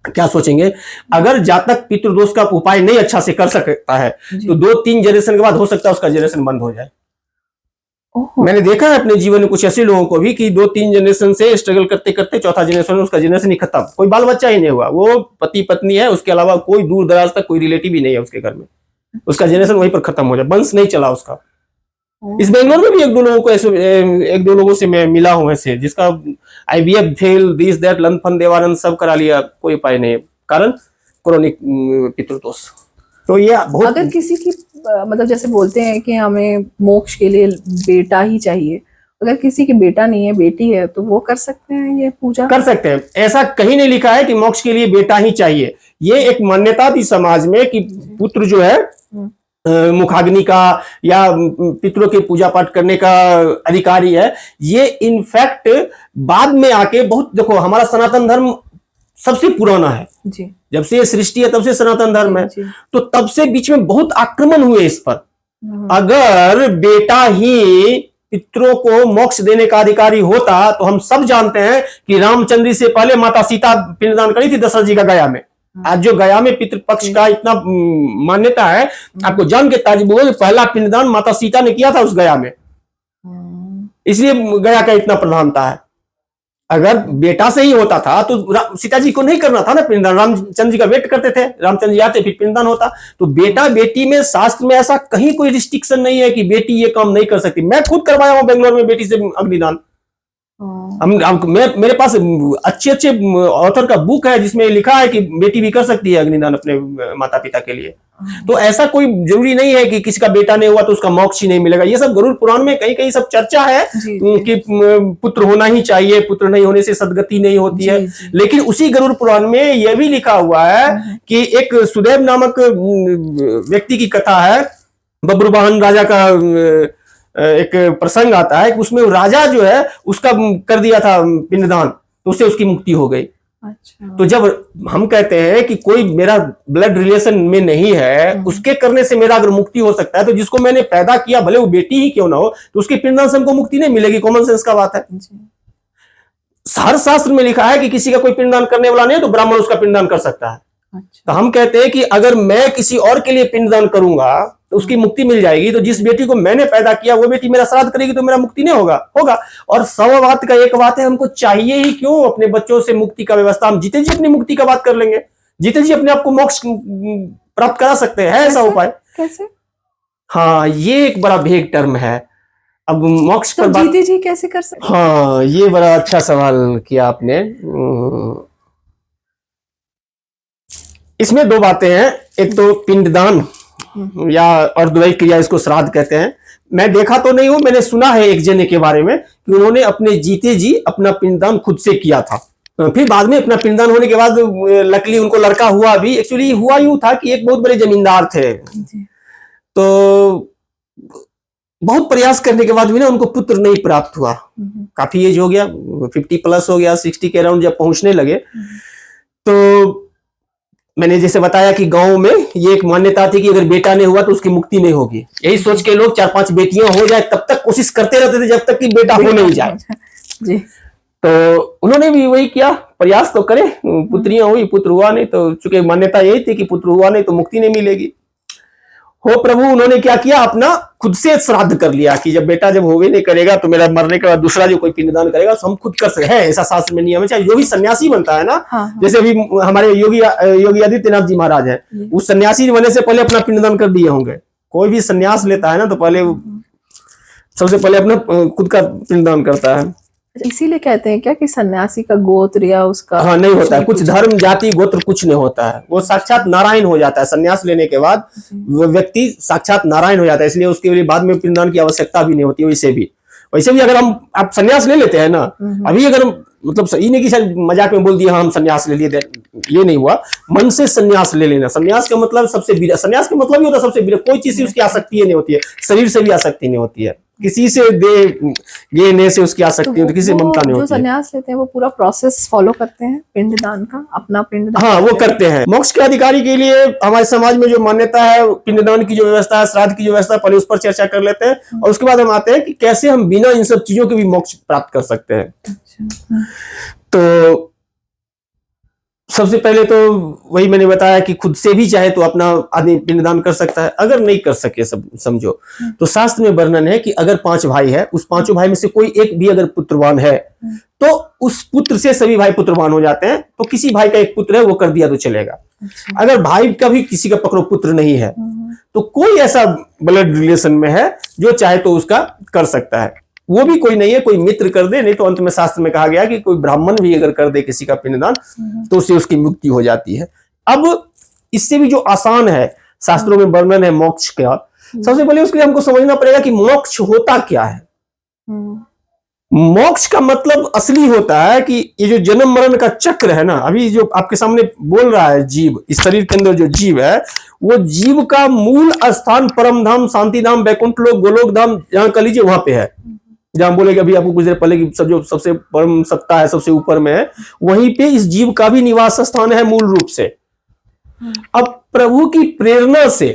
क्या सोचेंगे। अगर जातक पितृदोष का उपाय नहीं अच्छा से कर सकता है तो 2-3 जनरेशन के बाद हो सकता है उसका जनरेशन बंद हो जाए। मैंने देखा है अपने जीवन में कुछ ऐसे लोगों को भी कि 2-3 जनरेशन से स्ट्रगल करते करते चौथा जनरेशन में उसका जनरेशन ही खत्म, कोई बाल बच्चा ही नहीं हुआ, वो पति पत्नी है, उसके अलावा कोई दूर दराज तक कोई रिलेटिव ही नहीं है उसके घर में, उसका जनरेशन वहीं पर खत्म हो जाए, वंश नहीं चला उसका। इस बेंगलोर में भी 1-2 लोगों को ऐसे 1-2 लोगों से मैं मिला हूं ऐसे, जिसका IVF फेल, दिस दैट लन फन देवानंद सब करा लिया, कोई उपाय नहीं है, कारण क्रोनिक पितृदोष। तो ये बहुत, अगर किसी की मतलब जैसे बोलते हैं कि हमें मोक्ष के लिए बेटा ही चाहिए, अगर किसी की बेटा नहीं है बेटी है तो वो कर सकते हैं ये पूजा? कर सकते हैं, ऐसा कहीं नहीं लिखा है कि मोक्ष के लिए बेटा ही चाहिए। ये एक मान्यता थी समाज में कि पुत्र जो है मुखाग्नि का या पितरों के पूजा पाठ करने का अधिकारी है। ये इनफैक्ट बाद में आके बहुत, देखो हमारा सनातन धर्म सबसे पुराना है जी, जब से ये सृष्टि है तब से सनातन धर्म है, तो तब से बीच में बहुत आक्रमण हुए इस पर। अगर बेटा ही पितरों को मोक्ष देने का अधिकारी होता तो हम सब जानते हैं कि रामचंद्र जी से पहले माता सीता पिंडदान करी थी दशरथ जी का गया में। आज जो गया में पितृपक्ष का इतना मान्यता है, आपको जान के ताज्जुब होगा कि पहला पिंडदान माता सीता ने किया था उस गया में, इसलिए गया का इतना प्रधानता है। अगर बेटा से ही होता था तो सीता जी को नहीं करना था ना पिंडदान, रामचंद्र जी का वेट करते थे, रामचंद्र जी आते फिर पिंडदान होता। तो बेटा बेटी में शास्त्र में ऐसा कहीं कोई रिस्ट्रिक्शन नहीं है कि बेटी ये काम नहीं कर सकती। मैं खुद करवाया हूं बेंगलोर में बेटी से अग्निदान। मेरे पास अच्छे ऑथर का बुक है जिसमें लिखा है कि बेटी भी कर सकती है अग्निदान अपने माता पिता के लिए। तो ऐसा कोई जरूरी नहीं है कि किसी का बेटा नहीं हुआ तो उसका मोक्ष ही नहीं मिलेगा। ये सब गरुड़ पुराण में कहीं कहीं सब चर्चा है कि पुत्र होना ही चाहिए, पुत्र नहीं होने से सदगति नहीं होती है। लेकिन उसी गरुड़ पुराण में यह भी लिखा हुआ है कि एक सुदेव नामक व्यक्ति की कथा है, बब्रुवाहन राजा का एक प्रसंग आता है कि उसमें राजा जो है उसका कर दिया था पिंडदान, तो उससे उसकी मुक्ति हो गई। अच्छा। तो जब हम कहते हैं कि कोई मेरा ब्लड रिलेशन में नहीं है, उसके करने से मेरा अगर मुक्ति हो सकता है, तो जिसको मैंने पैदा किया भले वो बेटी ही क्यों ना हो, तो उसके पिंडदान से हमको मुक्ति नहीं मिलेगी। कॉमन सेंस का बात है। हर शास्त्र में लिखा है कि किसी का कोई पिंडदान करने वाला नहीं है तो ब्राह्मण उसका पिंडदान कर सकता है। अच्छा। तो हम कहते हैं कि अगर मैं किसी और के लिए पिंडदान करूंगा तो उसकी मुक्ति मिल जाएगी, तो जिस बेटी को मैंने पैदा किया वो बेटी मेरा श्राद्ध करेगी तो मेरा मुक्ति नहीं होगा। और 100 बात का एक बात है, हमको चाहिए ही क्यों अपने बच्चों से मुक्ति का व्यवस्था, हम जीते जी अपनी मुक्ति का बात कर लेंगे, जीते जी अपने आप को मोक्ष प्राप्त करा सकते हैं, है ऐसा उपाय? कैसे? हाँ, ये एक बड़ा भेग टर्म है। अब मोक्ष तो पर बात, जीते जी कैसे कर सकते? हाँ ये बड़ा अच्छा सवाल किया आपने। इसमें दो बातें हैं, एक तो पिंडदान या अर्धवैदिक क्रिया, इसको श्राद्ध कहते हैं। मैं देखा तो नहीं हूं, मैंने सुना है एक जने के बारे में कि उन्होंने अपने जीते जी अपना पिंडदान खुद से किया था। फिर बाद में अपना पिंडदान होने के बाद लकीली उनको लड़का हुआ भी। एक्चुअली हुआ यूं था कि एक बहुत बड़े जमींदार थे, तो बहुत प्रयास करने के बाद भी ना उनको पुत्र नहीं प्राप्त हुआ। काफी एज हो गया, 50 प्लस हो गया, 60 के अराउंड जब पहुंचने लगे, तो मैंने जैसे बताया कि गांव में ये एक मान्यता थी कि अगर बेटा नहीं हुआ तो उसकी मुक्ति नहीं होगी। यही सोच के लोग 4-5 बेटियां हो जाए तब तक कोशिश करते रहते थे जब तक कि बेटा हो नहीं जाए जी। तो उन्होंने भी वही किया, प्रयास तो करे, पुत्रियां हुई, पुत्र हुआ नहीं। तो चूंकि मान्यता यही थी कि पुत्र हुआ नहीं तो मुक्ति नहीं मिलेगी। हो प्रभु, उन्होंने क्या किया, अपना खुद से श्राद्ध कर लिया कि जब बेटा जब होवे नहीं करेगा तो मेरा मरने के बाद दूसरा जो कोई पिंडदान करेगा तो हम खुद कर सकते हैं। ऐसा शास्त्र में नियम है। चाहे जो भी सन्यासी बनता है ना, हाँ। जैसे अभी हमारे योगी आदित्यनाथ जी महाराज है, उस सन्यासी बनने से पहले अपना पिंडदान कर दिए होंगे। कोई भी सन्यास लेता है ना तो पहले सबसे पहले अपना खुद का पिंडदान करता है। इसीलिए कहते हैं क्या कि सन्यासी का गोत्र या उसका, हाँ नहीं होता है, कुछ धर्म जाति गोत्र कुछ नहीं होता है, वो साक्षात नारायण हो जाता है। सन्यास लेने के बाद वो व्यक्ति साक्षात नारायण हो जाता है, इसलिए उसके लिए बाद में पिंडदान की आवश्यकता भी नहीं होती। वैसे भी अगर हम आप सन्यास ले लेते हैं ना, अभी अगर मतलब सही नहीं कि शायद मजाक में बोल दिया हम सन्यास ले लिए, ये नहीं हुआ। मन से सन्यास ले लेना। सन्यास का मतलब सबसे विरत, सन्यास का मतलब ही होता है सबसे विरत। कोई चीज से उसकी आसक्ति नहीं होती है, शरीर से भी आसक्ति नहीं होती है, किसी से देने से उसकी आसक्ति नहीं, किसी से ममता नहीं होती है। जो सन्यास लेते हैं वो पूरा प्रोसेस फॉलो करते हैं पिंडदान का, अपना पिंडदान। हाँ वो करते हैं। मोक्ष के अधिकारी के लिए हमारे समाज में जो मान्यता है, पिंडदान की जो व्यवस्था है, श्राद्ध की जो व्यवस्था है, पहले उस पर चर्चा कर लेते हैं और उसके बाद हम आते हैं कि कैसे हम बिना इन सब चीजों के भी मोक्ष प्राप्त कर सकते हैं। अच्छा। तो सबसे पहले तो वही मैंने बताया कि खुद से भी चाहे तो अपना आदमी पिंडदान कर सकता है। अगर नहीं कर सके, सब समझो, तो शास्त्र में वर्णन है कि अगर 5 भाई है, उस 5 भाई में से कोई एक भी अगर पुत्रवान है तो उस पुत्र से सभी भाई पुत्रवान हो जाते हैं। तो किसी भाई का एक पुत्र है वो कर दिया तो चलेगा। अगर भाई का भी किसी का पकड़ो पुत्र नहीं है तो कोई ऐसा ब्लड रिलेशन में है जो चाहे तो उसका कर सकता है। वो भी कोई नहीं है, कोई मित्र कर दे, नहीं तो अंत में शास्त्र में कहा गया कि कोई ब्राह्मण भी अगर कर दे किसी का पिंडदान तो उससे उसकी मुक्ति हो जाती है। अब इससे भी जो आसान है, शास्त्रों में वर्णन है मोक्ष का। सबसे पहले उसके लिए हमको समझना पड़ेगा कि मोक्ष होता क्या है। मोक्ष का मतलब असली होता है कि ये जो जन्म मरण का चक्र है ना, अभी जो आपके सामने बोल रहा है जीव, इस शरीर के अंदर जो जीव है, वो जीव का मूल स्थान परम धाम, शांति धाम, बैकुंठ लोक, गोलोक धाम, जहां कह लीजिए वहां पे है। जहां बोलेगा अभी आपको कुछ देर पहले की सब जो सबसे परम सत्ता है, सबसे ऊपर में है, वहीं पे इस जीव का भी निवास स्थान है मूल रूप से। अब प्रभु की प्रेरणा से,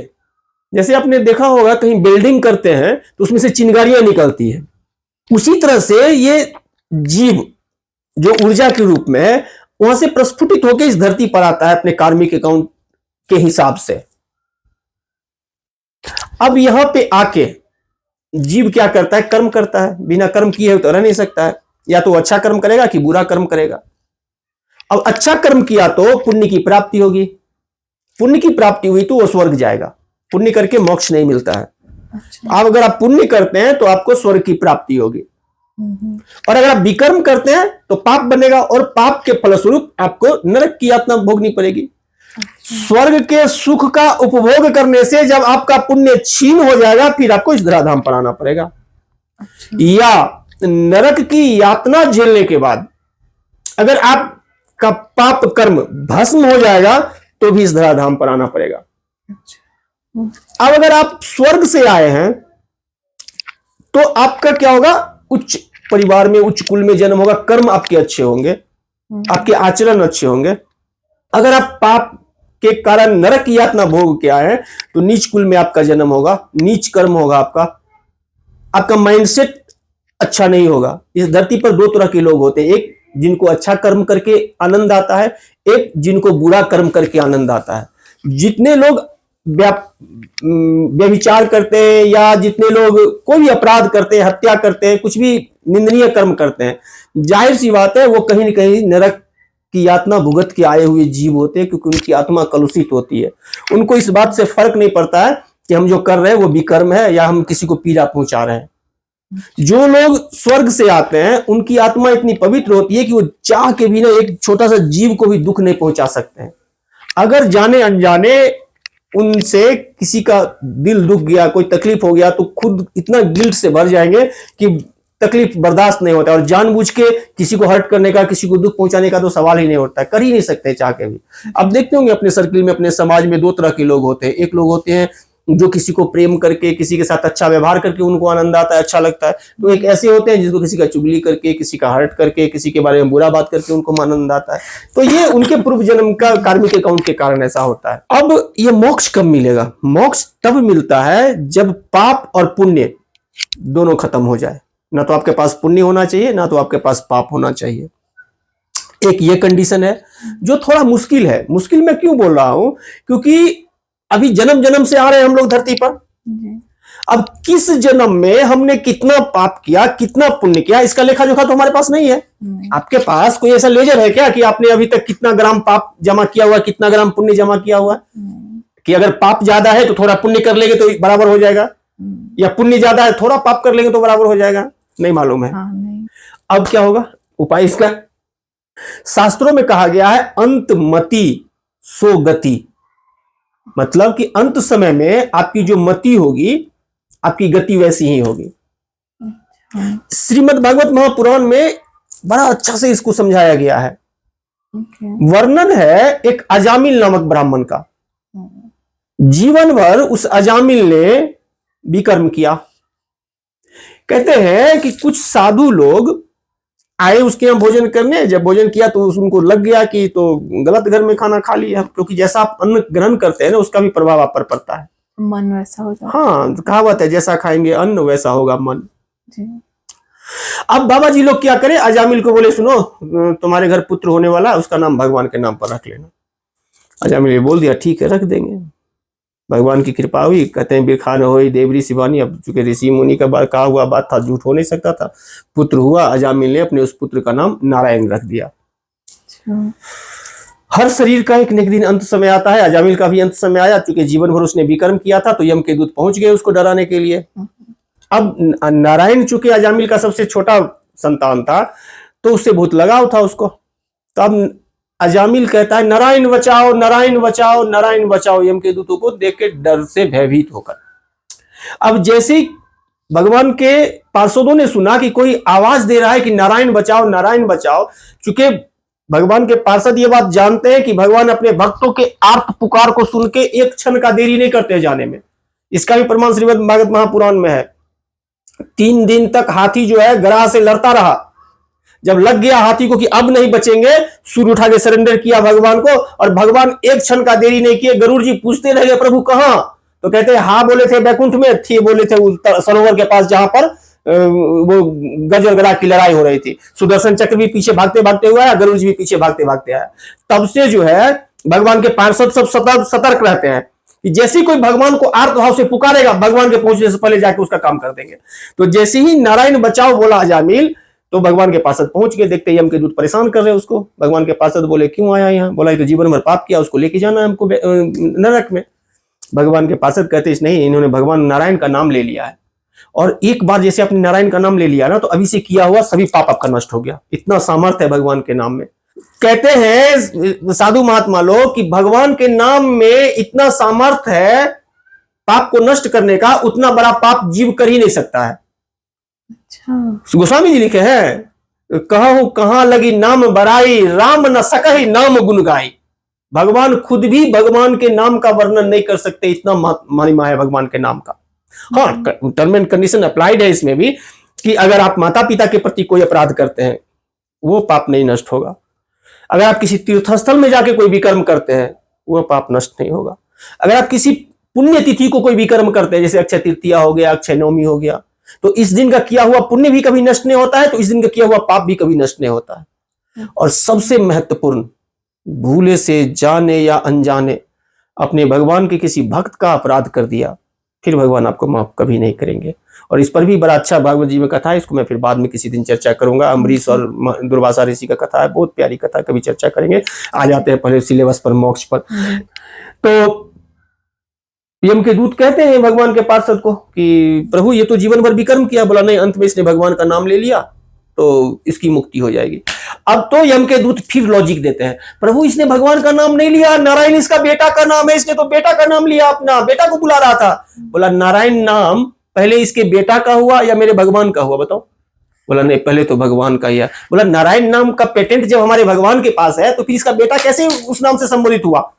जैसे आपने देखा होगा कहीं बिल्डिंग करते हैं तो उसमें से चिंगारियां निकलती है, उसी तरह से ये जीव जो ऊर्जा के रूप में है वहां से प्रस्फुटित होकर इस धरती पर आता है अपने कार्मिक अकाउंट के हिसाब से। अब यहां पे आके जीव क्या करता है, कर्म करता है। बिना कर्म किए तो रह नहीं सकता है, या तो अच्छा कर्म करेगा कि बुरा कर्म करेगा। अब अच्छा कर्म किया तो पुण्य की प्राप्ति होगी, पुण्य की प्राप्ति हुई तो वो स्वर्ग जाएगा। पुण्य करके मोक्ष नहीं मिलता है। अच्छा। आप अगर आप पुण्य करते हैं तो आपको स्वर्ग की प्राप्ति होगी, और अगर आप विकर्म करते हैं तो पाप बनेगा और पाप के फलस्वरूप आपको नरक की यातना भोगनी पड़ेगी। स्वर्ग के सुख का उपभोग करने से जब आपका पुण्य क्षीण हो जाएगा फिर आपको इस धराधाम पर आना पड़ेगा। या नरक की यातना झेलने के बाद अगर आपका पाप कर्म भस्म हो जाएगा तो भी इस धराधाम पर आना पड़ेगा। अब अगर आप स्वर्ग से आए हैं तो आपका क्या होगा, उच्च परिवार में, उच्च कुल में जन्म होगा, कर्म आपके अच्छे होंगे, आपके आचरण अच्छे होंगे। अगर आप पाप के कारण नरक की यातना भोग के आए हैं तो नीच कुल में आपका जन्म होगा, नीच कर्म होगा आपका माइंडसेट अच्छा नहीं होगा। इस धरती पर 2 तरह के लोग होते हैं, एक जिनको अच्छा कर्म करके आनंद आता है, एक जिनको बुरा कर्म करके आनंद आता है। जितने लोग व्यभिचार करते हैं या जितने लोग कोई भी अपराध करते हैं, हत्या करते हैं, कुछ भी निंदनीय कर्म करते हैं, जाहिर सी बात है वो कहीं न कहीं नरक की यातना भुगत के आए हुए जीव होते हैं, क्योंकि उनकी आत्मा कलुषित होती है। उनको इस बात से फर्क नहीं पड़ता है कि हम जो कर रहे हैं वो विकर्म है या हम किसी को पीड़ा पहुंचा रहे हैं। जो लोग स्वर्ग से आते हैं उनकी आत्मा इतनी पवित्र होती है कि वो चाह के भी ना एक छोटा सा जीव को भी दुख नहीं पहुंचा सकते हैं। अगर जाने अनजाने उनसे किसी का दिल दुख गया, कोई तकलीफ हो गया, तो खुद इतना गिल्ट से भर जाएंगे कि तकलीफ बर्दाश्त नहीं होता, और जानबूझ के किसी को हर्ट करने का, किसी को दुख पहुंचाने का तो सवाल ही नहीं उठता, कर ही नहीं सकते चाह के भी। अब देखते होंगे अपने सर्किल में, अपने समाज में दो तरह के लोग होते हैं। एक लोग होते हैं जो किसी को प्रेम करके, किसी के साथ अच्छा व्यवहार करके उनको आनंद आता है, अच्छा लगता है। तो एक ऐसे होते हैं जिसको किसी का चुगली करके, किसी का हर्ट करके, किसी के बारे में बुरा बात करके उनको आनंद आता है। तो ये उनके पूर्व जन्म का कार्मिक अकाउंट के कारण ऐसा होता है। अब ये मोक्ष कब मिलेगा? मोक्ष तब मिलता है जब पाप और पुण्य दोनों खत्म हो जाए। ना तो आपके पास पुण्य होना चाहिए, ना तो आपके पास पाप होना चाहिए। एक ये कंडीशन है जो थोड़ा मुश्किल है। मुश्किल मैं क्यों बोल रहा हूं? क्योंकि अभी जन्म जन्म से आ रहे हैं हम लोग धरती पर। अब किस जन्म में हमने कितना पाप किया, कितना पुण्य किया, इसका लेखा जोखा तो हमारे पास नहीं है। आपके पास कोई ऐसा लेजर है क्या कि आपने अभी तक कितना ग्राम पाप जमा किया हुआ, कितना ग्राम पुण्य जमा किया हुआ? कि अगर पाप ज्यादा है तो थोड़ा पुण्य कर लेंगे तो बराबर हो जाएगा, या पुण्य ज्यादा है थोड़ा पाप कर लेंगे तो बराबर हो जाएगा? नहीं मालूम है। नहीं। अब क्या होगा उपाय इसका? शास्त्रों में कहा गया है अंतमति सो गति, मतलब कि अंत समय में आपकी जो मति होगी, आपकी गति वैसी ही होगी। श्रीमद् भागवत महापुराण में बड़ा अच्छा से इसको समझाया गया है। वर्णन है एक अजामिल नामक ब्राह्मण का। जीवन भर उस अजामिल ने विकर्म किया। कहते हैं कि कुछ साधु लोग आए उसके यहाँ भोजन करने। जब भोजन किया तो उनको लग गया कि तो गलत घर में खाना खा लिया, क्योंकि जैसा आप अन्न ग्रहण करते हैं ना उसका भी प्रभाव आप पर पड़ता है। मन वैसा हो जाता है। हाँ, कहावत है जैसा खाएंगे अन्न वैसा होगा मन जी। अब बाबा जी लोग क्या करें, अजामिल को बोले सुनो तुम्हारे घर पुत्र होने वाला, उसका नाम भगवान के नाम पर रख लेना। अजामिल ने बोल दिया ठीक है रख देंगे। भगवान की कृपा हुई। कहते हैं बिरखा न होई देवरी शिवानी। अब चूंकि ऋषि मुनि का कहा हुआ बात था, झूठ हो नहीं सकता था। पुत्र हुआ। अजामिल ने अपने उस पुत्र का नाम नारायण रख दिया। हर शरीर का एक न एक दिन अंत समय आता है। अजामिल का भी अंत समय आया। चूंकि जीवन भर उसने विकर्म किया था तो यम के दूत पहुंच गए उसको डराने के लिए। अब नारायण चूंकि अजामिल का सबसे छोटा संतान था तो उससे बहुत लगाव था उसको। तब अजामिल कहता है नारायण बचाओ, नारायण बचाओ, नारायण बचाओ, यम के दूतों को देख के डर से भयभीत होकर। अब जैसे ही भगवान के पार्षदों ने सुना कि कोई आवाज दे रहा है कि नारायण बचाओ, नारायण बचाओ, चूंकि भगवान के पार्षद ये बात जानते हैं कि भगवान अपने भक्तों के आर्त पुकार को सुन के एक क्षण का देरी नहीं करते जाने में। इसका भी प्रमाण श्रीमद् भागवत महापुराण में है। 3 दिन तक हाथी जो है ग्राह से लड़ता रहा। जब लग गया हाथी को कि अब नहीं बचेंगे, सुर उठा के सरेंडर किया भगवान को, और भगवान एक क्षण का देरी नहीं किए। गरुड़ जी पूछते रहे प्रभु कहां? तो कहते हैं हाँ बोले थे बैकुंठ में, थे बोले थे सरोवर के पास जहां पर वो गज और गदा की लड़ाई हो रही थी। सुदर्शन चक्र भी पीछे भागते भागते हुआ आया, गरुड़ जी भी पीछे भागते भागते आया। तब से जो है भगवान के पार्षद सब सतर्क रहते हैं कि जैसे ही कोई भगवान को आर्त भाव से पुकारेगा भगवान के पहुंचने से पहले जाके उसका काम कर देंगे। तो जैसे ही नारायण बचाओ बोला अजामिल तो भगवान के पार्षद पहुंच गए। देखते यम के दूत परेशान कर रहे उसको। भगवान के पार्षद बोले क्यों आया यहाँ? बोला ये तो जीवन भर पाप किया, उसको लेके जाना है हमको नरक में। भगवान के पार्षद कहते नहीं, इन्होंने भगवान नारायण का नाम ले लिया है, और एक बार जैसे आपने नारायण का नाम ले लिया ना तो अभी से किया हुआ सभी पाप आपका नष्ट हो गया। इतना सामर्थ्य है भगवान के नाम में। कहते हैं साधु महात्मा लोग कि भगवान के नाम में इतना सामर्थ्य है पाप को नष्ट करने का, उतना बड़ा पाप जीव कर ही नहीं सकता है। गोस्वामी जी लिखे हैं कहूं कहां लगी नाम बड़ाई, राम न सकहि नाम गुण गाई। भगवान खुद भी भगवान के नाम का वर्णन नहीं कर सकते, इतना महिमा है भगवान के नाम का। हाँ, टर्म एंड कंडीशन अप्लाइड है इसमें भी कि अगर आप माता पिता के प्रति कोई अपराध करते हैं वो पाप नहीं नष्ट होगा। अगर आप किसी तीर्थस्थल में जाके कोई विकर्म करते हैं वो पाप नष्ट नहीं होगा। अगर आप किसी पुण्य तिथि को कोई विकर्म करते हैं, जैसे अक्षय तृतीया हो गया, अक्षय नवमी हो गया, तो इस दिन का किया हुआ पुण्य भी कभी नष्ट नहीं होता है, तो इस दिन का किया हुआ पाप भी कभी नष्ट नहीं होता है। और सबसे महत्वपूर्ण, भूले से जाने या अनजाने अपने भगवान के किसी भक्त का अपराध कर दिया, फिर भगवान आपको माफ कभी नहीं करेंगे। और इस पर भी बड़ा अच्छा भागवत जी में कथा है, इसको मैं फिर बाद में किसी दिन चर्चा करूंगा। अम्बरीश और दुर्वासा ऋषि का कथा है, बहुत प्यारी कथा, कभी चर्चा करेंगे। आ जाते हैं पहले सिलेबस पर, मोक्ष पर। तो यम के दूत कहते हैं भगवान के पार्षद को कि प्रभु ये तो जीवन भर विकर्म किया। बोला नहीं, अंत में इसने भगवान का नाम ले लिया तो इसकी मुक्ति हो जाएगी। अब तो यम के दूत फिर लॉजिक देते हैं, प्रभु इसने भगवान का नाम नहीं लिया, नारायण इसका बेटा का नाम है, इसने तो बेटा का नाम लिया, अपना बेटा को बुला रहा था। बोला नारायण नाम पहले इसके बेटा का हुआ या मेरे भगवान का हुआ, बताओ। बोला नहीं, पहले तो भगवान का ही है। बोला नारायण नाम का पेटेंट जब हमारे भगवान के पास है तो फिर इसका बेटा कैसे उस नाम से संबोधित हुआ?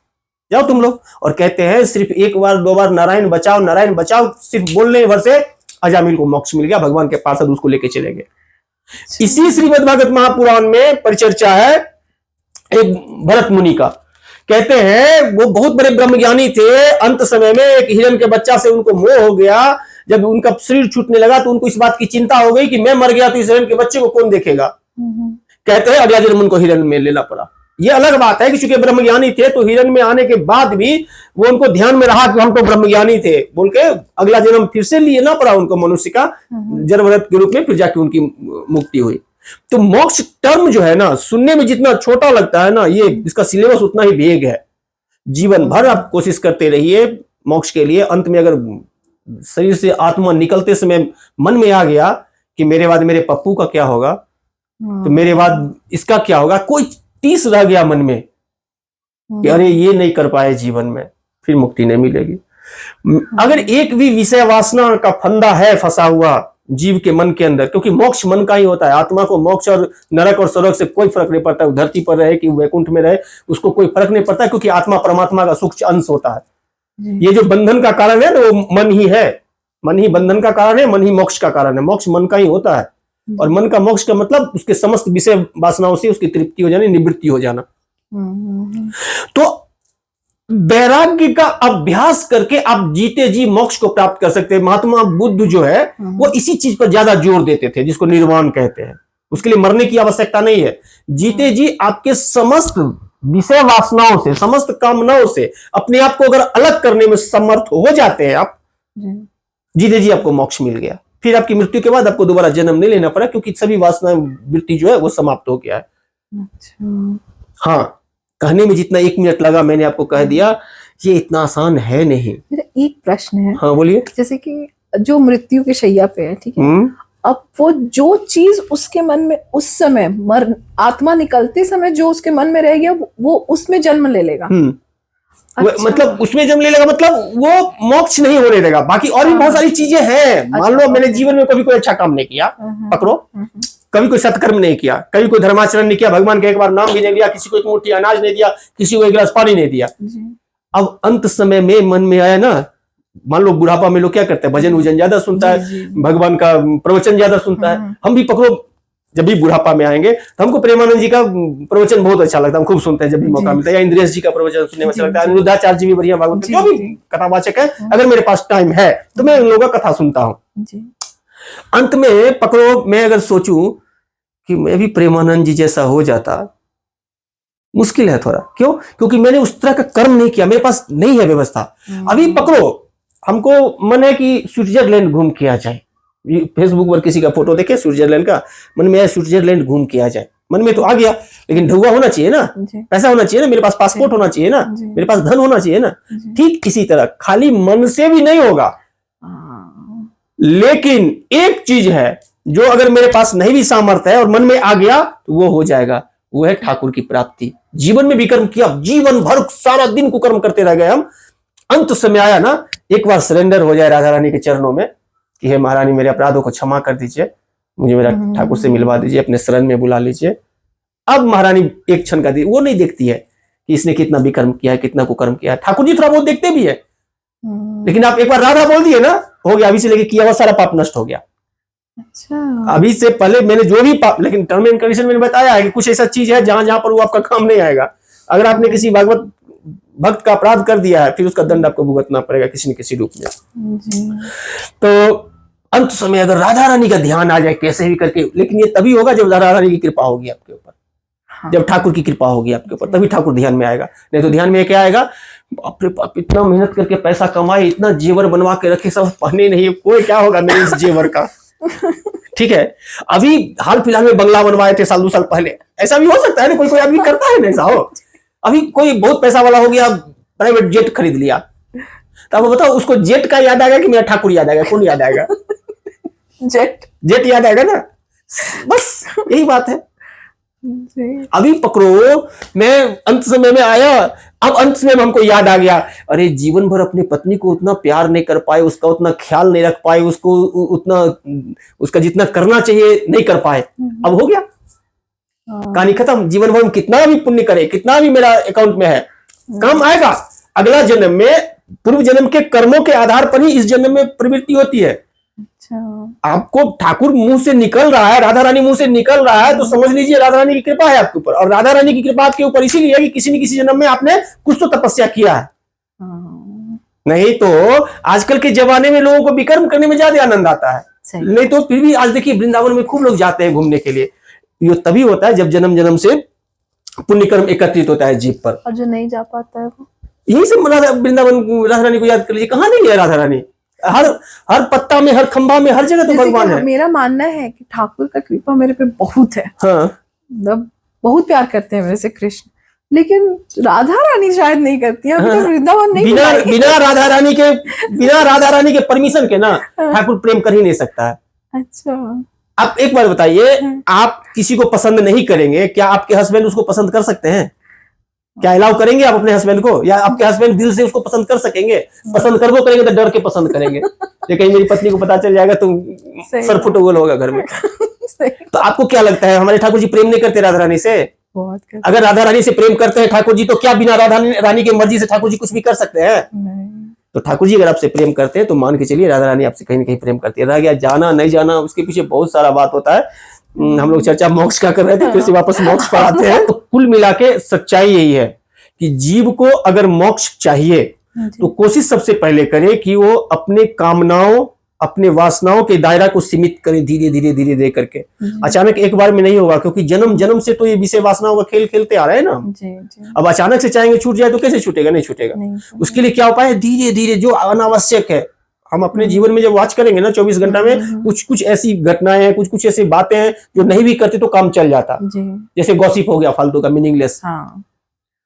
जाओ तुम लोग। और कहते हैं सिर्फ एक बार दो बार नारायण बचाओ सिर्फ बोलने भर से अजामिल को मोक्ष मिल गया, भगवान के पास उसको लेके चले गए। इसी श्रीमद् भागवत महापुराण में परिचर्चा है एक भरत मुनि का। कहते हैं वो बहुत बड़े ब्रह्मज्ञानी थे, अंत समय में एक हिरण के बच्चा से उनको मोह हो गया। जब उनका शरीर छूटने लगा तो उनको इस बात की चिंता हो गई कि मैं मर गया तो इस हिरण के बच्चे को कौन देखेगा। कहते हैं अगला जन्म उनको हिरण में लेना पड़ा। ये अलग बात है कि चूंकि ब्रह्मज्ञानी थे तो हिरण में आने के बाद भी वो उनको ध्यान में रहा कि हम तो ब्रह्मज्ञानी थे बोल के अगला जन्म फिर से लिए ना पड़ा उनको मनुष्य का जन्मरत के रूप में, फिर जाके उनकी मुक्ति हुई। तो मोक्ष टर्म जो है ना, सुनने में जितना छोटा लगता है ना, ये इसका सिलेबस उतना ही वेग है। जीवन भर आप कोशिश करते रहिए मोक्ष के लिए। अंत में अगर शरीर से आत्मा निकलते समय मन में आ गया कि मेरे बाद मेरे पप्पू का क्या होगा, तो मेरे बाद इसका क्या होगा, कोई टीस रह गया मन में कि अरे ये नहीं कर पाए जीवन में, फिर मुक्ति नहीं मिलेगी। अगर एक भी विषय वासना का फंदा है फंसा हुआ जीव के मन के अंदर, क्योंकि मोक्ष मन का ही होता है। आत्मा को मोक्ष और नरक और स्वर्ग से कोई फर्क नहीं पड़ता, धरती पर रहे कि वैकुंठ में रहे उसको कोई फर्क नहीं पड़ता, क्योंकि आत्मा परमात्मा का सूक्ष्म अंश होता है। ये जो बंधन का कारण है ना वो मन ही है, मन ही बंधन का कारण है, मन ही मोक्ष का कारण है। मोक्ष मन का ही होता है और मन का मोक्ष का मतलब उसके समस्त विषय वासनाओं से उसकी तृप्ति हो जाना, निवृत्ति हो जाना। तो वैराग्य का अभ्यास करके आप जीते जी मोक्ष को प्राप्त कर सकते हैं। महात्मा बुद्ध जो है वो इसी चीज पर ज्यादा जोर देते थे, जिसको निर्वाण कहते हैं। उसके लिए मरने की आवश्यकता नहीं है, जीते जी आपके समस्त विषय वासनाओं से, समस्त कामनाओं से अपने आप को अगर अलग करने में समर्थ हो जाते हैं आप, जीते जी आपको मोक्ष मिल गया। फिर आपकी मृत्यु के बाद आपको दोबारा जन्म नहीं लेना पड़ा, क्योंकि सभी वासना वृत्ति जो है वो समाप्त हो गया है। अच्छा। हाँ, कहने में जितना 1 मिनट लगा मैंने आपको कह दिया, ये इतना आसान है नहीं। मेरा एक प्रश्न है। हाँ बोलिए। जैसे कि जो मृत्यु के शैया पे है, ठीक है, अब वो जो चीज उसके मन में उस समय आत्मा निकलते समय जो उसके मन में रह गया वो उसमें जन्म ले लेगा। अच्छा। मतलब उसमें जन्म ले लेगा, मतलब वो मोक्ष नहीं होने देगा। बाकी और भी बहुत सारी चीजें हैं। मान लो मैंने जीवन में कभी कोई अच्छा काम नहीं किया, पकड़ो, कभी कोई सत्कर्म नहीं किया, कभी कोई धर्माचरण नहीं किया, भगवान का एक बार नाम भी नहीं लिया, किसी को एक मुट्ठी अनाज नहीं दिया, किसी को एक गिलास पानी नहीं दिया। अब अंत समय में मन में आया ना, मान लो बुढ़ापा में लोग क्या करते हैं, भजन वजन ज्यादा सुनता है, भगवान का प्रवचन ज्यादा सुनता है। हम भी पकड़ो जब भी बुढ़ापा में आएंगे तो हमको प्रेमानंद जी का प्रवचन बहुत अच्छा लगता है, हम खूब सुनते हैं जब भी मौका मिलता है, या इंद्रेश जी का प्रवचन सुनने में अच्छा लगता है, अनिरुद्धाचार्य जी भी बढ़िया भागवत जो भी कथावाचक है, अगर मेरे पास टाइम है तो मैं उन लोगों का कथा सुनता हूँ। अंत में पकड़ो, मैं अगर सोचूं कि मैं भी प्रेमानंद जी जैसा हो जाता, मुश्किल है थोड़ा। क्यों? क्योंकि मैंने उस तरह का कर्म नहीं किया, मेरे पास नहीं है व्यवस्था। अभी पकड़ो, हमको मन है कि स्विट्जरलैंड घूम के आ जाए, फेसबुक पर किसी का फोटो देखे स्विट्जरलैंड का, मन में आया स्विट्जरलैंड घूम के आ जाए, मन में तो आ गया, लेकिन ढुआ होना चाहिए ना, पैसा होना चाहिए ना, मेरे पास पासपोर्ट होना चाहिए ना, मेरे पास धन होना चाहिए ना। ठीक इसी तरह खाली मन से भी नहीं होगा, लेकिन एक चीज है जो अगर मेरे पास नहीं भी सामर्थ्य है और मन में आ गया तो वो हो जाएगा, वो है ठाकुर की प्राप्ति। जीवन में भी कर्म किया, जीवन भर सारा दिन को कर्म करते रह गए हम, अंत समय आया ना, एक बार सरेंडर हो जाए राधा रानी के चरणों में कि हे महारानी मेरे अपराधों को क्षमा कर दीजिए, मुझे मेरा ठाकुर से मिलवा दीजिए, अपने शरण में बुला लीजिए। अब महारानी एक क्षण का वो नहीं देखती है कि इसने कितना विकर्म किया है, कितना कुकर्म किया है। ठाकुर जी थोड़ा बहुत देखते भी है, लेकिन आप एक बार राधा बोल दिए ना, हो गया, अभी से लेके किया हुआ सारा पाप नष्ट हो गया। अच्छा। अभी से पहले मैंने जो भी पाप, लेकिन टर्म एंड कंडीशन मैंने बताया है कि कुछ ऐसा चीज है जहां जहां पर वो आपका काम नहीं आएगा। अगर आपने किसी भागवत भक्त का अपराध कर दिया है, फिर उसका दंड आपको भुगतना पड़ेगा किसी न किसी रूप में। तो अंत समय अगर राधा रानी का ध्यान आ जाए कैसे भी करके, लेकिन ये तभी होगा जब राधा रानी की कृपा होगी आपके ऊपर। हाँ। जब ठाकुर की कृपा होगी आपके ऊपर, तभी ठाकुर ध्यान में आएगा। नहीं तो ध्यान में क्या आएगा, बाप रे बाप, इतना मेहनत करके पैसा कमाए, इतना जेवर बनवा के रखे, सब पहने नहीं, कोई क्या होगा मेरे इस जेवर का। ठीक है, अभी हाल फिलहाल में बंगला बनवाए थे साल 2 साल पहले, ऐसा भी हो सकता है ना, कोई कोई आदमी करता है ना ऐसा हो। अभी कोई बहुत पैसा वाला हो गया, प्राइवेट जेट खरीद लिया, तो अब बताओ उसको जेट का याद आएगा कि मेरा ठाकुर याद आएगा, कौन याद आएगा? जेट याद आएगा ना, बस यही बात है। अभी पकड़ो, मैं अंत समय में आया, अब अंत समय में हमको याद आ गया, अरे जीवन भर अपनी पत्नी को उतना प्यार नहीं कर पाए, उसका उतना ख्याल नहीं रख पाए, उसको उतना, उसका जितना करना चाहिए नहीं कर पाए, अब हो गया, कहानी खत्म। जीवन भर हम कितना भी पुण्य करें, कितना भी मेरा अकाउंट में है, काम आएगा अगला जन्म में, पूर्व जन्म के कर्मों के आधार पर ही इस जन्म में प्रवृत्ति होती है। आपको ठाकुर मुंह से निकल रहा है, राधा रानी मुंह से निकल रहा है, तो समझ लीजिए राधा रानी की कृपा है आपके ऊपर। और राधा रानी की कृपा आपके ऊपर इसीलिए है कि किसी न किसी जन्म में आपने कुछ तो तपस्या किया है। नहीं तो आजकल के जमाने में लोगों को विकर्म करने में ज्यादा आनंद आता है, नहीं तो फिर भी आज देखिए वृंदावन में खूब लोग जाते हैं घूमने के लिए। ये तभी होता है जब जन्म जन्म से पुण्य कर्म एकत्रित होता है जीव पर। और जो नहीं जा पाता है वो यही से वृंदावन राधा रानी को याद कर लीजिए, कहाँ नहीं है राधा रानी, हर पत्ता में, हर खंभा में, हर जगह तो भगवान है। मेरा मानना है कि ठाकुर का कृपा मेरे पे बहुत है, हाँ, मतलब बहुत प्यार करते हैं मेरे से कृष्ण, लेकिन राधा रानी शायद नहीं करती है। हाँ, वृंदावन नहीं, बिना राधा रानी के परमिशन के ना ठाकुर प्रेम कर ही नहीं सकता है। अच्छा, आप एक बार बताइए, आप किसी को पसंद नहीं करेंगे, क्या आपके हस्बैंड उसको पसंद कर सकते हैं? क्या अलाउ करेंगे आप अपने हस्बैंड को, या आपके हस्बैंड दिल से उसको पसंद कर सकेंगे? पसंद करबो करेंगे तो डर के पसंद करेंगे, ये कहीं मेरी पत्नी को पता चल जाएगा तो सर फुटबॉल होगा घर में। तो आपको क्या लगता है हमारे ठाकुर जी प्रेम नहीं करते राधा रानी से? अगर राधा रानी से प्रेम करते हैं ठाकुर जी, तो क्या बिना राधा रानी की मर्जी से ठाकुर जी कुछ भी कर सकते हैं? तो ठाकुर जी अगर आपसे प्रेम करते हैं तो मान के चलिए राधा रानी आपसे कहीं ना कहीं प्रेम करती है। रह गया जाना नहीं जाना, उसके पीछे बहुत सारा बात होता है। हम लोग चर्चा मोक्ष का कर रहे थे, फिर से वापस मोक्ष पर आते हैं। तो कुल मिला के सच्चाई यही है कि जीव को अगर मोक्ष चाहिए तो कोशिश सबसे पहले करे कि वो अपने कामनाओं, अपने वासनाओं के दायरा को सीमित करे, धीरे धीरे धीरे धीरे करके। अचानक एक बार में नहीं होगा, क्योंकि जन्म जन्म से तो ये विषय वासनाओं का खेल खेलते आ रहे हैं ना। अब अचानक से चाहेंगे छूट जाए तो कैसे छूटेगा? नहीं छूटेगा। उसके लिए क्या उपाय है? धीरे धीरे जो अनावश्यक है, हम अपने जीवन में जब वॉच करेंगे ना 24 घंटा में, कुछ कुछ ऐसी घटनाएं हैं, कुछ कुछ ऐसी बातें हैं जो नहीं भी करते तो काम चल जाता। जैसे गॉसिप हो गया फालतू का, मीनिंगलेस,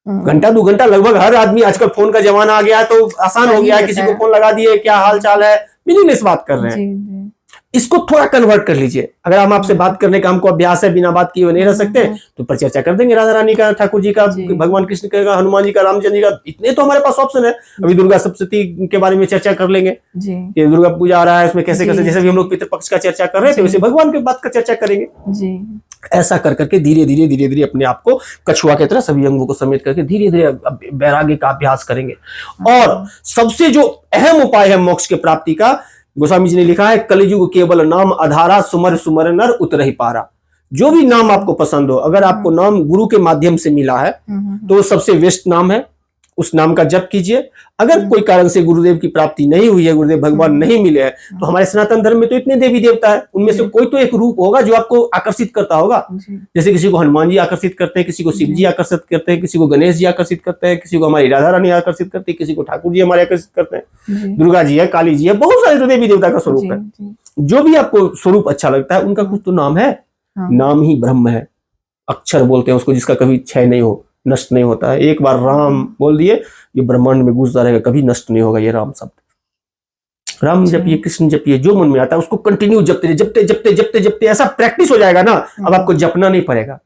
घंटा 2 घंटा लगभग हर आदमी, आजकल फोन का जमाना आ गया तो आसान हो गया है, किसी को फोन लगा दिए, क्या हाल चाल है, मीनिंगलेस बात कर रहे हैं। इसको थोड़ा कन्वर्ट कर लीजिए। अगर हम आपसे बात करने का हमको अभ्यास है, बिना बात किए हुए नहीं रह सकते, तो पर चर्चा कर देंगे राधा रानी का, ठाकुर जी का, भगवान कृष्ण का, हनुमान जी का, रामचंद्र जी का, इतने तो हमारे पास ऑप्शन है। अभी दुर्गा सप्तशती के बारे में चर्चा कर लेंगे, ये दुर्गा पूजा आ रहा है, उसमें कैसे कैसे, जैसे भी हम लोग पितृपक्ष का चर्चा कर रहे थे, वैसे भगवान की बात का चर्चा करेंगे। ऐसा कर करके धीरे धीरे धीरे धीरे अपने आप को कछुआ की तरह सभी अंगों को समेट करके धीरे धीरे वैराग्य का अभ्यास करेंगे। और सबसे जो अहम उपाय है मोक्ष के प्राप्ति का, गोस्वामी जी ने लिखा है, कलियुग केवल नाम आधारा, सुमर सुमर नर उतरहि पारा। जो भी नाम आपको पसंद हो, अगर आपको नाम गुरु के माध्यम से मिला है तो सबसे बेस्ट नाम है, उस नाम का जप कीजिए। अगर कोई कारण से गुरुदेव की प्राप्ति नहीं हुई है, गुरुदेव भगवान नहीं मिले हैं, तो हमारे सनातन धर्म में तो इतने देवी देवता है, उनमें से कोई तो एक रूप होगा जो आपको आकर्षित करता होगा। जैसे किसी को हनुमान जी आकर्षित करते हैं, किसी को शिव जी आकर्षित करते हैं, किसी को गणेश जी आकर्षित करते हैं, किसी को हमारी राधा रानी आकर्षित करती है, किसी को ठाकुर जी हमारे आकर्षित करते हैं, दुर्गा जी है, काली जी है, बहुत सारे तो देवी देवता का स्वरूप है। जो भी आपको स्वरूप अच्छा लगता है, उनका कुछ तो नाम है। नाम ही ब्रह्म है, अक्षर बोलते हैं उसको, जिसका कभी क्षय नहीं हो, नष्ट नहीं होता है। एक बार राम बोल दिए, ये ब्रह्मांड में घुसता रहेगा, कभी नष्ट नहीं होगा ये राम शब्द। राम जपिए, कृष्ण जपिए, जो मन में आता है उसको कंटिन्यू जपते जपते जपते जपते जपते ऐसा प्रैक्टिस हो जाएगा ना, अब आपको जपना नहीं पड़ेगा।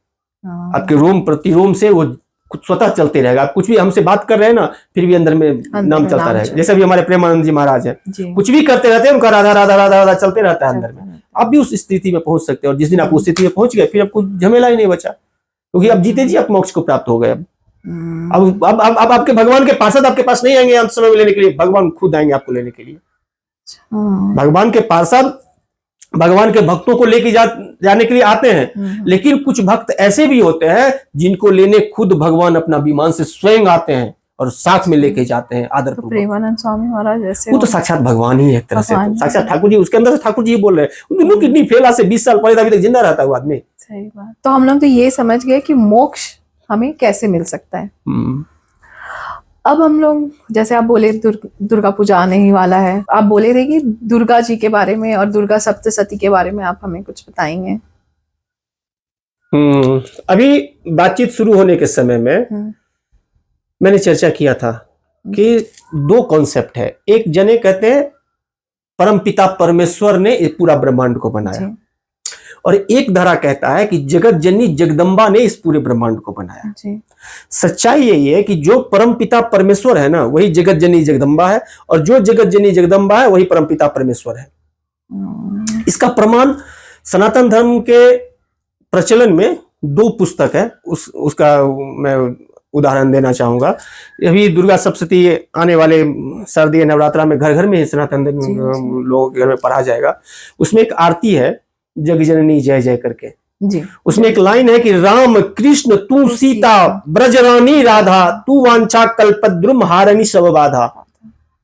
आपके रोम प्रति रोम से वो खुद स्वतः चलते रहेगा। आप कुछ भी हमसे बात कर रहे हैं ना, फिर भी अंदर में नाम चलता रहेगा। जैसे भी हमारे प्रेमानंद जी महाराज है, कुछ भी करते रहते हैं, उनका राधा राधा राधा राधा चलते रहता है अंदर में। आप भी उस स्थिति में पहुंच सकते हैं, और जिस दिन आप उस स्थिति में पहुंच गए, फिर आपको झमेला ही नहीं बचा, क्योंकि अब जीते जी आप मोक्ष को प्राप्त हो गए। अब आपके भगवान के पार्षद आपके पास नहीं आएंगे अंत समय में लेने के लिए, भगवान खुद आएंगे आपको लेने के लिए। भगवान के पार्षद भगवान के भक्तों को लेके जाने के लिए आते हैं, लेकिन कुछ भक्त ऐसे भी होते हैं जिनको लेने खुद भगवान अपना विमान से स्वयं आते हैं, और साथ में लेके जाते हैं आदर तो पूर्वक। प्रेमानंद स्वामी महाराज जैसे वो तो साक्षात भगवान ही है एक तरह से, भगवान तो ही साक्षात है। ठाकुर जी, उसके अंदर से ठाकुर जी बोल रहे हैं। उनको किडनी फेल से 20 साल पहले था, अभी तक जिंदा रहता है वो आदमी। सही बात। तो हम लोग तो ये समझ गए कि मोक्ष हमें कैसे मिल सकता है। अब हम लोग जैसे आप बोले दुर्गा पूजा आने ही वाला है, आप बोले थे कि दुर्गा जी के बारे में और दुर्गा सप्तशती के बारे में आप हमें कुछ बताएंगे। अभी बातचीत शुरू होने के समय में मैंने चर्चा किया था कि 2 कॉन्सेप्ट है। एक जने कहते हैं परमपिता परमेश्वर ने इस पूरा ब्रह्मांड को बनाया, जी, और एक धारा कहता है कि जगत जननी जगदम्बा ने इस पूरे ब्रह्मांड को बनाया। जी, सच्चाई यही है कि जो परमपिता परमेश्वर है ना, वही जगत जननी जगदम्बा है, और जो जगत जननी जगदम्बा है वही परमपिता परमेश्वर है। इसका प्रमाण सनातन धर्म के प्रचलन में 2 पुस्तक है, उसका मैं उदाहरण देना चाहूंगा। अभी दुर्गा सप्तशती आने वाले सर्दी नवरात्रा में घर घर में सनातन लोगों के घर में पढ़ा जाएगा। उसमें एक आरती है जग जननी जय जय करके। जी, उसमें एक लाइन है कि राम कृष्ण तू सीता ब्रजरानी राधा, तू वांछा कल्पद्रुम हारणी सब बाधा।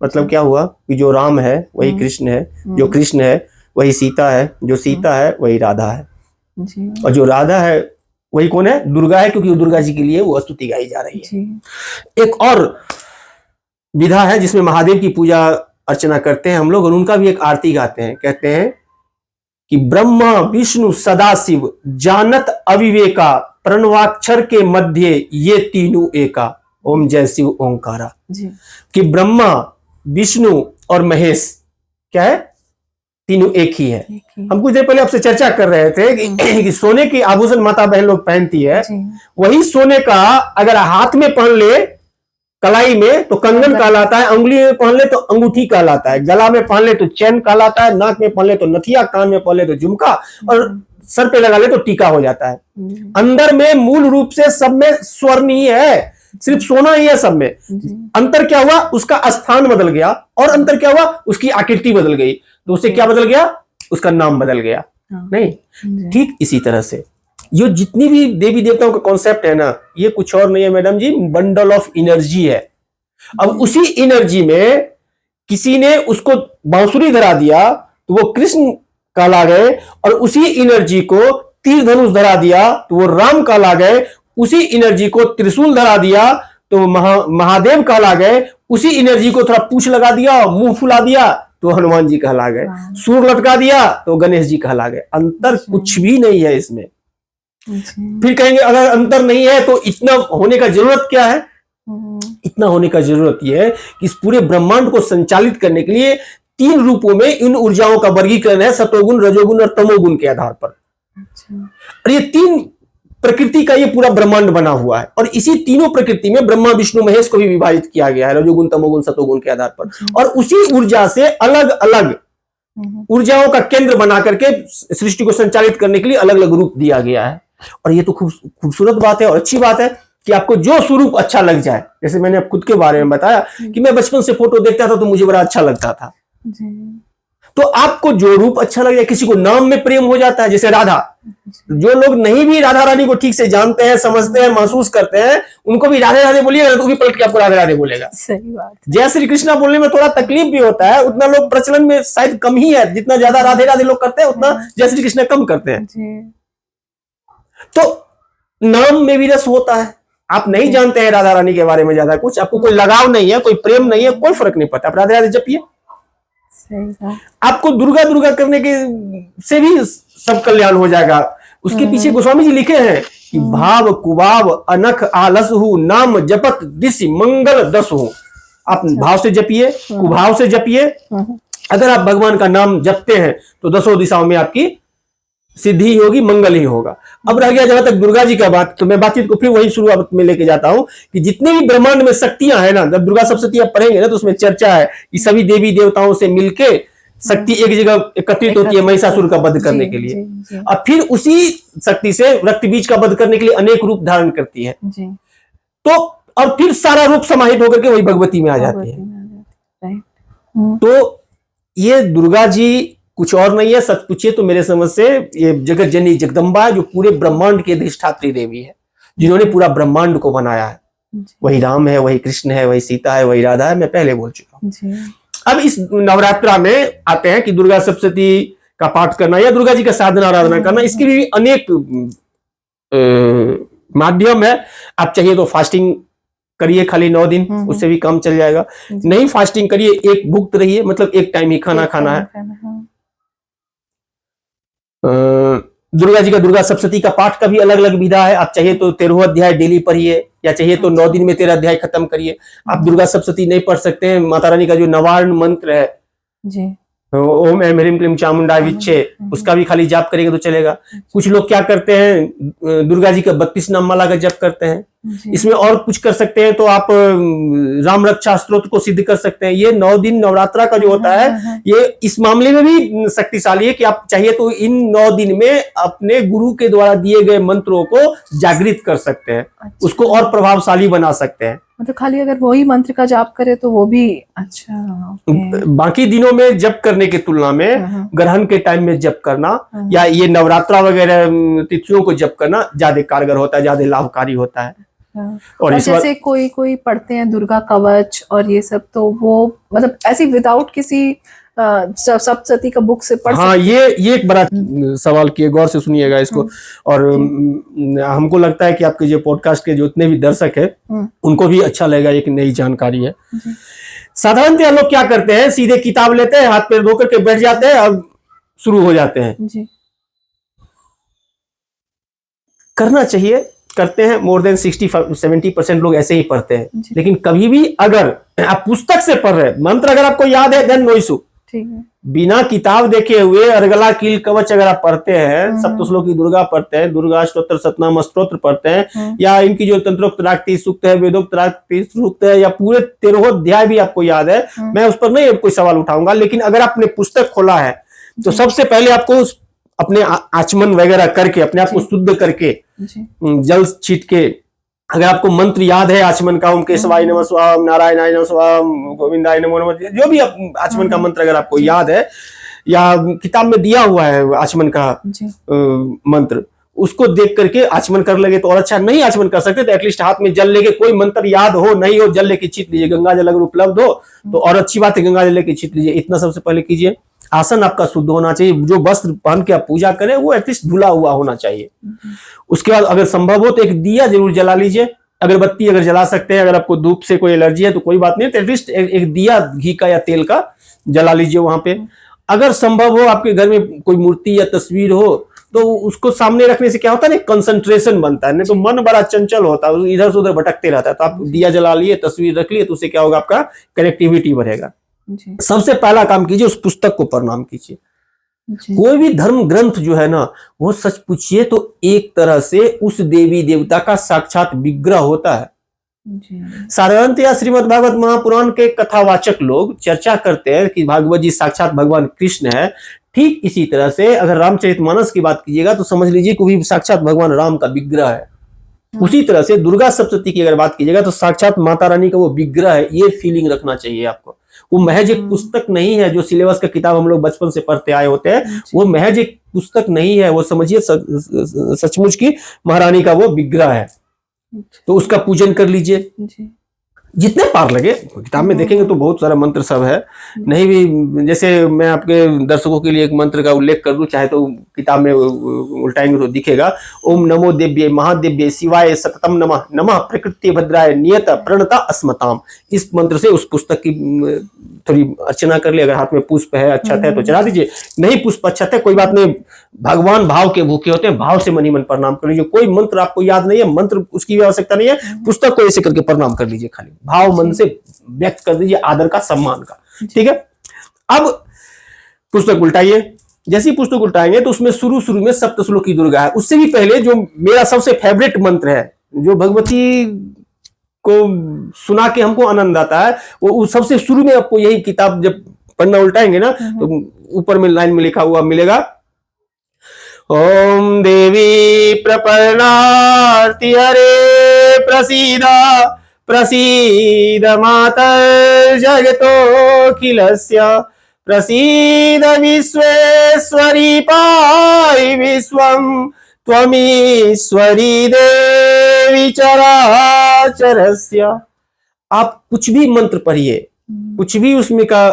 मतलब क्या हुआ कि जो राम है वही कृष्ण है, जो कृष्ण है वही सीता है, जो सीता है वही राधा है, और जो राधा है वही कौन है? दुर्गा है, क्योंकि दुर्गा जी के लिए वो स्तुति गाई जा रही है। एक और विधा है जिसमें महादेव की पूजा अर्चना करते हैं हम लोग, और उनका भी एक आरती गाते हैं। कहते हैं कि ब्रह्मा विष्णु सदाशिव जानत अविवेका, प्रणवाक्षर के मध्य ये तीनों एका, ओम जय शिव ओंकारा। कि ब्रह्मा विष्णु और महेश क्या है? तीनों एक ही है। हम कुछ देर पहले आपसे चर्चा कर रहे थे कि सोने की आभूषण माता बहन लोग पहनती है, वही सोने का अगर हाथ में पहन ले कलाई में तो कंगन कहलाता है, अंगुली में पहन ले तो अंगूठी कहलाता है, गला में पहन ले तो चैन कहलाता है, नाक में पहन ले तो नथिया, कान में पहन ले तो झुमका, और सर पे लगा ले तो टीका हो जाता है। अंदर में मूल रूप से सब में स्वर्ण ही है, सिर्फ सोना ही है सब में। अंतर क्या हुआ? उसका स्थान बदल गया, और अंतर क्या हुआ? उसकी आकृति बदल गई, तो उससे क्या बदल गया? उसका नाम बदल गया। नहीं, ठीक इसी तरह से ये जितनी भी देवी देवताओं का कॉन्सेप्ट है ना, ये कुछ और नहीं है madam ji, bundle of energy है। अब उसी एनर्जी में किसी ने उसको बांसुरी धरा दिया तो वो कृष्ण कहला गए, और उसी एनर्जी को तीर धनुष धरा दिया तो वो राम कहला गए, उसी एनर्जी को त्रिशूल धरा दिया तो महादेव कहला गए, उसी एनर्जी को थोड़ा पूंछ लगा दिया, मुंह फुला दिया तो हनुमान जी कहला गए, सूर लटका दिया तो गणेश जी कहला गए। अंतर कुछ भी नहीं है इसमें। फिर कहेंगे अगर अंतर नहीं है तो इतना होने का जरूरत क्या है? इतना होने का जरूरत यह है कि इस पूरे ब्रह्मांड को संचालित करने के लिए 3 रूपों में इन ऊर्जाओं का वर्गीकरण है, सतोगुण, रजोगुण और तमोगुण के आधार पर। और ये 3 प्रकृति का ये पूरा ब्रह्मांड बना हुआ है, और इसी तीनों प्रकृति में ब्रह्मा विष्णु महेश को भी विभाजित किया गया है रजोगुण तमोगुण सतोगुण के आधार पर, और उसी ऊर्जा से अलग अलग ऊर्जाओं का केंद्र बना करके सृष्टि को संचालित करने के लिए अलग अलग रूप दिया गया है। और ये तो खूबसूरत बात है और अच्छी बात है कि आपको जो स्वरूप अच्छा लग जाए। जैसे मैंने खुद के बारे में बताया कि मैं बचपन से फोटो देखता था तो मुझे बड़ा अच्छा लगता था, तो आपको जो रूप अच्छा लग जाए, किसी को नाम में प्रेम हो जाता है, जैसे राधा। जो लोग नहीं भी राधा रानी को ठीक से जानते हैं, समझते हैं, महसूस करते हैं, उनको भी राधे राधे बोलिएगा तो भी पलट के आपको राधे राधे बोलेगा। सही बात। जय श्री कृष्णा बोलने में थोड़ा तकलीफ भी होता है, उतना लोग प्रचलन में शायद कम ही है, जितना ज्यादा राधे राधे लोग करते हैं उतना जय श्री कृष्णा कम करते हैं। तो नाम में भी रस होता है। आप नहीं जानते हैं राधा रानी के बारे में ज्यादा कुछ, आपको कोई लगाव नहीं है, कोई प्रेम नहीं है, कोई फर्क नहीं पड़ता, आप राधे राधे जपिए। आपको दुर्गा दुर्गा करने के से भी सब कल्याण हो जाएगा। उसके पीछे गोस्वामी जी लिखे हैं कि भाव कुभाव अनख आलस हूं, नाम जपत दिशि मंगल दस हूं। आप भाव से जपिए, कुभाव से जपिए। अगर आप भगवान का नाम जपते हैं तो 10 दिशाओं में आपकी सिद्धि ही होगी, मंगल ही होगा। अब रह गया जहां तक दुर्गा जी का बात, तो मैं बातचीत को फिर वही शुरुआत में लेके जाता हूं कि जितने भी ब्रह्मांड में शक्तियां हैं ना, जब दुर्गा सप्तशती आप पढ़ेंगे ना तो उसमें चर्चा है कि सभी देवी देवताओं से मिलके शक्ति एक जगह एकत्रित होती है महिषासुर का वध करने के लिए, और फिर उसी शक्ति से रक्त बीज का वध करने के लिए अनेक रूप धारण करती है। तो और फिर सारा रूप समाहित होकर के वही भगवती में आ जाती है। तो ये दुर्गा जी कुछ और नहीं है, सच पूछिए तो मेरे समझ से ये जगत जननी जगदम्बा जो पूरे ब्रह्मांड की अधिष्ठात्री देवी है, जिन्होंने पूरा ब्रह्मांड को बनाया है। जी। वही राम है, वही कृष्ण है, वही सीता है, वही राधा है, मैं पहले बोल चुका हूँ। जी। अब इस नवरात्रा में आते हैं कि दुर्गा सप्तशती का पाठ करना या दुर्गा जी का साधना आराधना करना, इसके भी अनेक माध्यम है। आप चाहिए तो फास्टिंग करिए खाली 9 दिन, उससे भी काम चल जाएगा। नहीं फास्टिंग करिए, एक भुक्त रहिए, मतलब एक टाइम ही खाना खाना है। दुर्गा जी का दुर्गा सप्तशती का पाठ का भी अलग अलग विधा है। आप चाहिए तो 13 अध्याय डेली पढ़िए, या चाहिए तो 9 दिन में 13 अध्याय खत्म करिए। आप दुर्गा सप्तशती नहीं पढ़ सकते हैं, माता रानी का जो नवार्ण मंत्र है जी, ओम ऐं ह्रीं क्लीं चामुंडा विच्चे, उसका भी खाली जाप करेंगे तो चलेगा। कुछ लोग क्या करते हैं, दुर्गा जी का 32 नाम माला का जप करते हैं। इसमें और कुछ कर सकते हैं तो आप राम रक्षा स्तोत्र को सिद्ध कर सकते हैं। ये 9 दिन नवरात्रा का जो होता है, ये इस मामले में भी शक्तिशाली है कि आप चाहिए तो इन 9 दिन में अपने गुरु के द्वारा दिए गए मंत्रों को जागृत कर सकते हैं, उसको और प्रभावशाली बना सकते हैं। मतलब खाली अगर वही मंत्र का जाप करे तो वो भी अच्छा। बाकी दिनों में जप करने की तुलना में ग्रहण के टाइम में जप करना या ये नवरात्रा वगैरह तिथियों को जप करना ज्यादा कारगर होता है, ज्यादा लाभकारी होता है। और जैसे कोई पढ़ते हैं दुर्गा कवच और ये सब, तो वो मतलब ऐसे विदाउट किसी सप्तशती का बुक से पढ़ हाँ, ये एक बड़ा सवाल किए, गौर से सुनिएगा इसको। और हमको लगता है कि आपके जो पॉडकास्ट के जितने भी दर्शक हैं उनको भी अच्छा लगेगा, एक नई जानकारी है। साधारणतः लोग क्या करते हैं, सीधे किताब लेते हैं, हाथ पैर धो करके बैठ जाते हैं और शुरू हो जाते हैं। जी। करना चाहिए, करते हैं। मोर देन 60-70% लोग ऐसे ही पढ़ते हैं। लेकिन कभी भी अगर आप पुस्तक से पढ़ रहे हैं, मंत्र अगर आपको याद है देन नो इशू, ठीक है। बिना किताब देखे हुए अर्गला कील कवच अगर आप पढ़ते हैं, सप्तश्लोकी दुर्गा पढ़ते हैं, दुर्गा स्तोत्र सतनाम स्तोत्र पढ़ते हैं, या इनकी जो तंत्रोक्त राक्ति सूक्त है, वेदोक्त राक्ति सूक्त है, या पूरे 13 अध्याय भी आपको याद है, मैं उस पर नहीं कोई सवाल उठाऊंगा। लेकिन अगर आपने पुस्तक खोला है तो सबसे पहले आपको अपने आचमन वगैरह करके, अपने आप को शुद्ध करके, जल छीट के, अगर आपको मंत्र याद है आचमन का, ओम केशवाय नमः स्वाहा, नारायणाय नमः स्वाहा, गोविंदाय नमो नमः, जो भी आचमन का मंत्र अगर आपको याद है या किताब में दिया हुआ है आचमन का मंत्र, उसको देख करके आचमन कर लगे तो और अच्छा। नहीं आचमन कर सकते तो एटलीस्ट हाथ में जल लेके, कोई मंत्र याद हो नहीं हो, जल लेके छीट लीजिए। गंगा जल अगर उपलब्ध हो तो और अच्छी बात है, गंगा जल लेके छीट लीजिए। इतना सबसे पहले कीजिए। आसन आपका शुद्ध होना चाहिए, जो वस्त्र पहन के आप पूजा करें वो एटलीस्ट धुला हुआ होना चाहिए। उसके बाद अगर संभव हो तो एक दिया जरूर जला लीजिए। अगरबत्ती अगर जला सकते हैं, अगर आपको धूप से कोई एलर्जी है तो कोई बात नहीं, तो एटलीस्ट एक दिया घी का या तेल का जला लीजिए वहां पे। अगर संभव हो, आपके घर में कोई मूर्ति या तस्वीर हो तो उसको सामने रखने से क्या होता है ना, कंसंट्रेशन बनता है। नहीं तो मन बड़ा चंचल होता है, इधर से उधर भटकते रहता है। तो आप दिया जला लिए, तस्वीर रख लिए, तो उससे क्या होगा, आपका कनेक्टिविटी बढ़ेगा। सबसे पहला काम कीजिए, उस पुस्तक को प्रणाम कीजिए। कोई भी धर्म ग्रंथ जो है ना, वो सच पूछिए तो एक तरह से उस देवी देवता का साक्षात विग्रह होता है। साधारणतया श्रीमद् भागवत महापुराण के कथावाचक लोग चर्चा करते हैं कि भागवत जी साक्षात भगवान कृष्ण है। ठीक इसी तरह से अगर रामचरितमानस की बात कीजिएगा तो समझ लीजिए कि भी साक्षात भगवान राम का विग्रह है। उसी तरह से दुर्गा सप्तशती की अगर बात कीजिएगा तो साक्षात माता रानी का वो विग्रह है। ये फीलिंग रखना चाहिए आपको। वो महज एक पुस्तक नहीं है जो सिलेबस का किताब हम लोग बचपन से पढ़ते आए होते हैं। वो महज एक पुस्तक नहीं है, वो समझिए सचमुच की महारानी का वो विग्रह है। तो उसका पूजन कर लीजिए जितने पार लगे। किताब में देखेंगे तो बहुत सारा मंत्र सब है। नहीं भी, जैसे मैं आपके दर्शकों के लिए एक मंत्र का उल्लेख कर दूं, चाहे तो किताब में उल्टाएंगे तो दिखेगा। ओम नमो देव्ये महादेव्ये शिवाय सततम नमः, नमः प्रकृति भद्राय नियत प्रणता अस्मताम। इस मंत्र से उस पुस्तक की थोड़ी अर्चना कर ले। अगर हाथ में पुष्प है, अक्षत है तो चढ़ा दीजिए। नहीं पुष्प अक्षत है, कोई बात नहीं। भगवान भाव के भूखे होते हैं, भाव से मन ही मन प्रणाम कर लीजिए। कोई मंत्र आपको याद नहीं है, मंत्र उसकी भी आवश्यकता नहीं है, पुस्तक को ऐसे करके प्रणाम कर लीजिए। खाली भाव मन से व्यक्त कर दीजिए, आदर का, सम्मान का। ठीक है। अब पुस्तक उल्टाइए। जैसे ही पुस्तक उल्टाएंगे तो उसमें शुरू में सप्तश्लोकी दुर्गा है। उससे भी पहले जो मेरा सबसे फेवरेट मंत्र है, जो भगवती को सुना के हमको आनंद आता है, वो सबसे शुरू में आपको यही किताब जब पन्ना उल्टाएंगे ना तो ऊपर में लाइन में लिखा हुआ मिलेगा, ओम देवी प्रपन्नार्ति हरे प्रसीदा प्रसीद मातर जगतोऽखिलस्य प्रसीद विश्वेश्वरी पाहि विश्वं त्वमीश्वरी देवी देवी चराचरस्य। आप कुछ भी मंत्र पढ़िए, कुछ भी उसमें का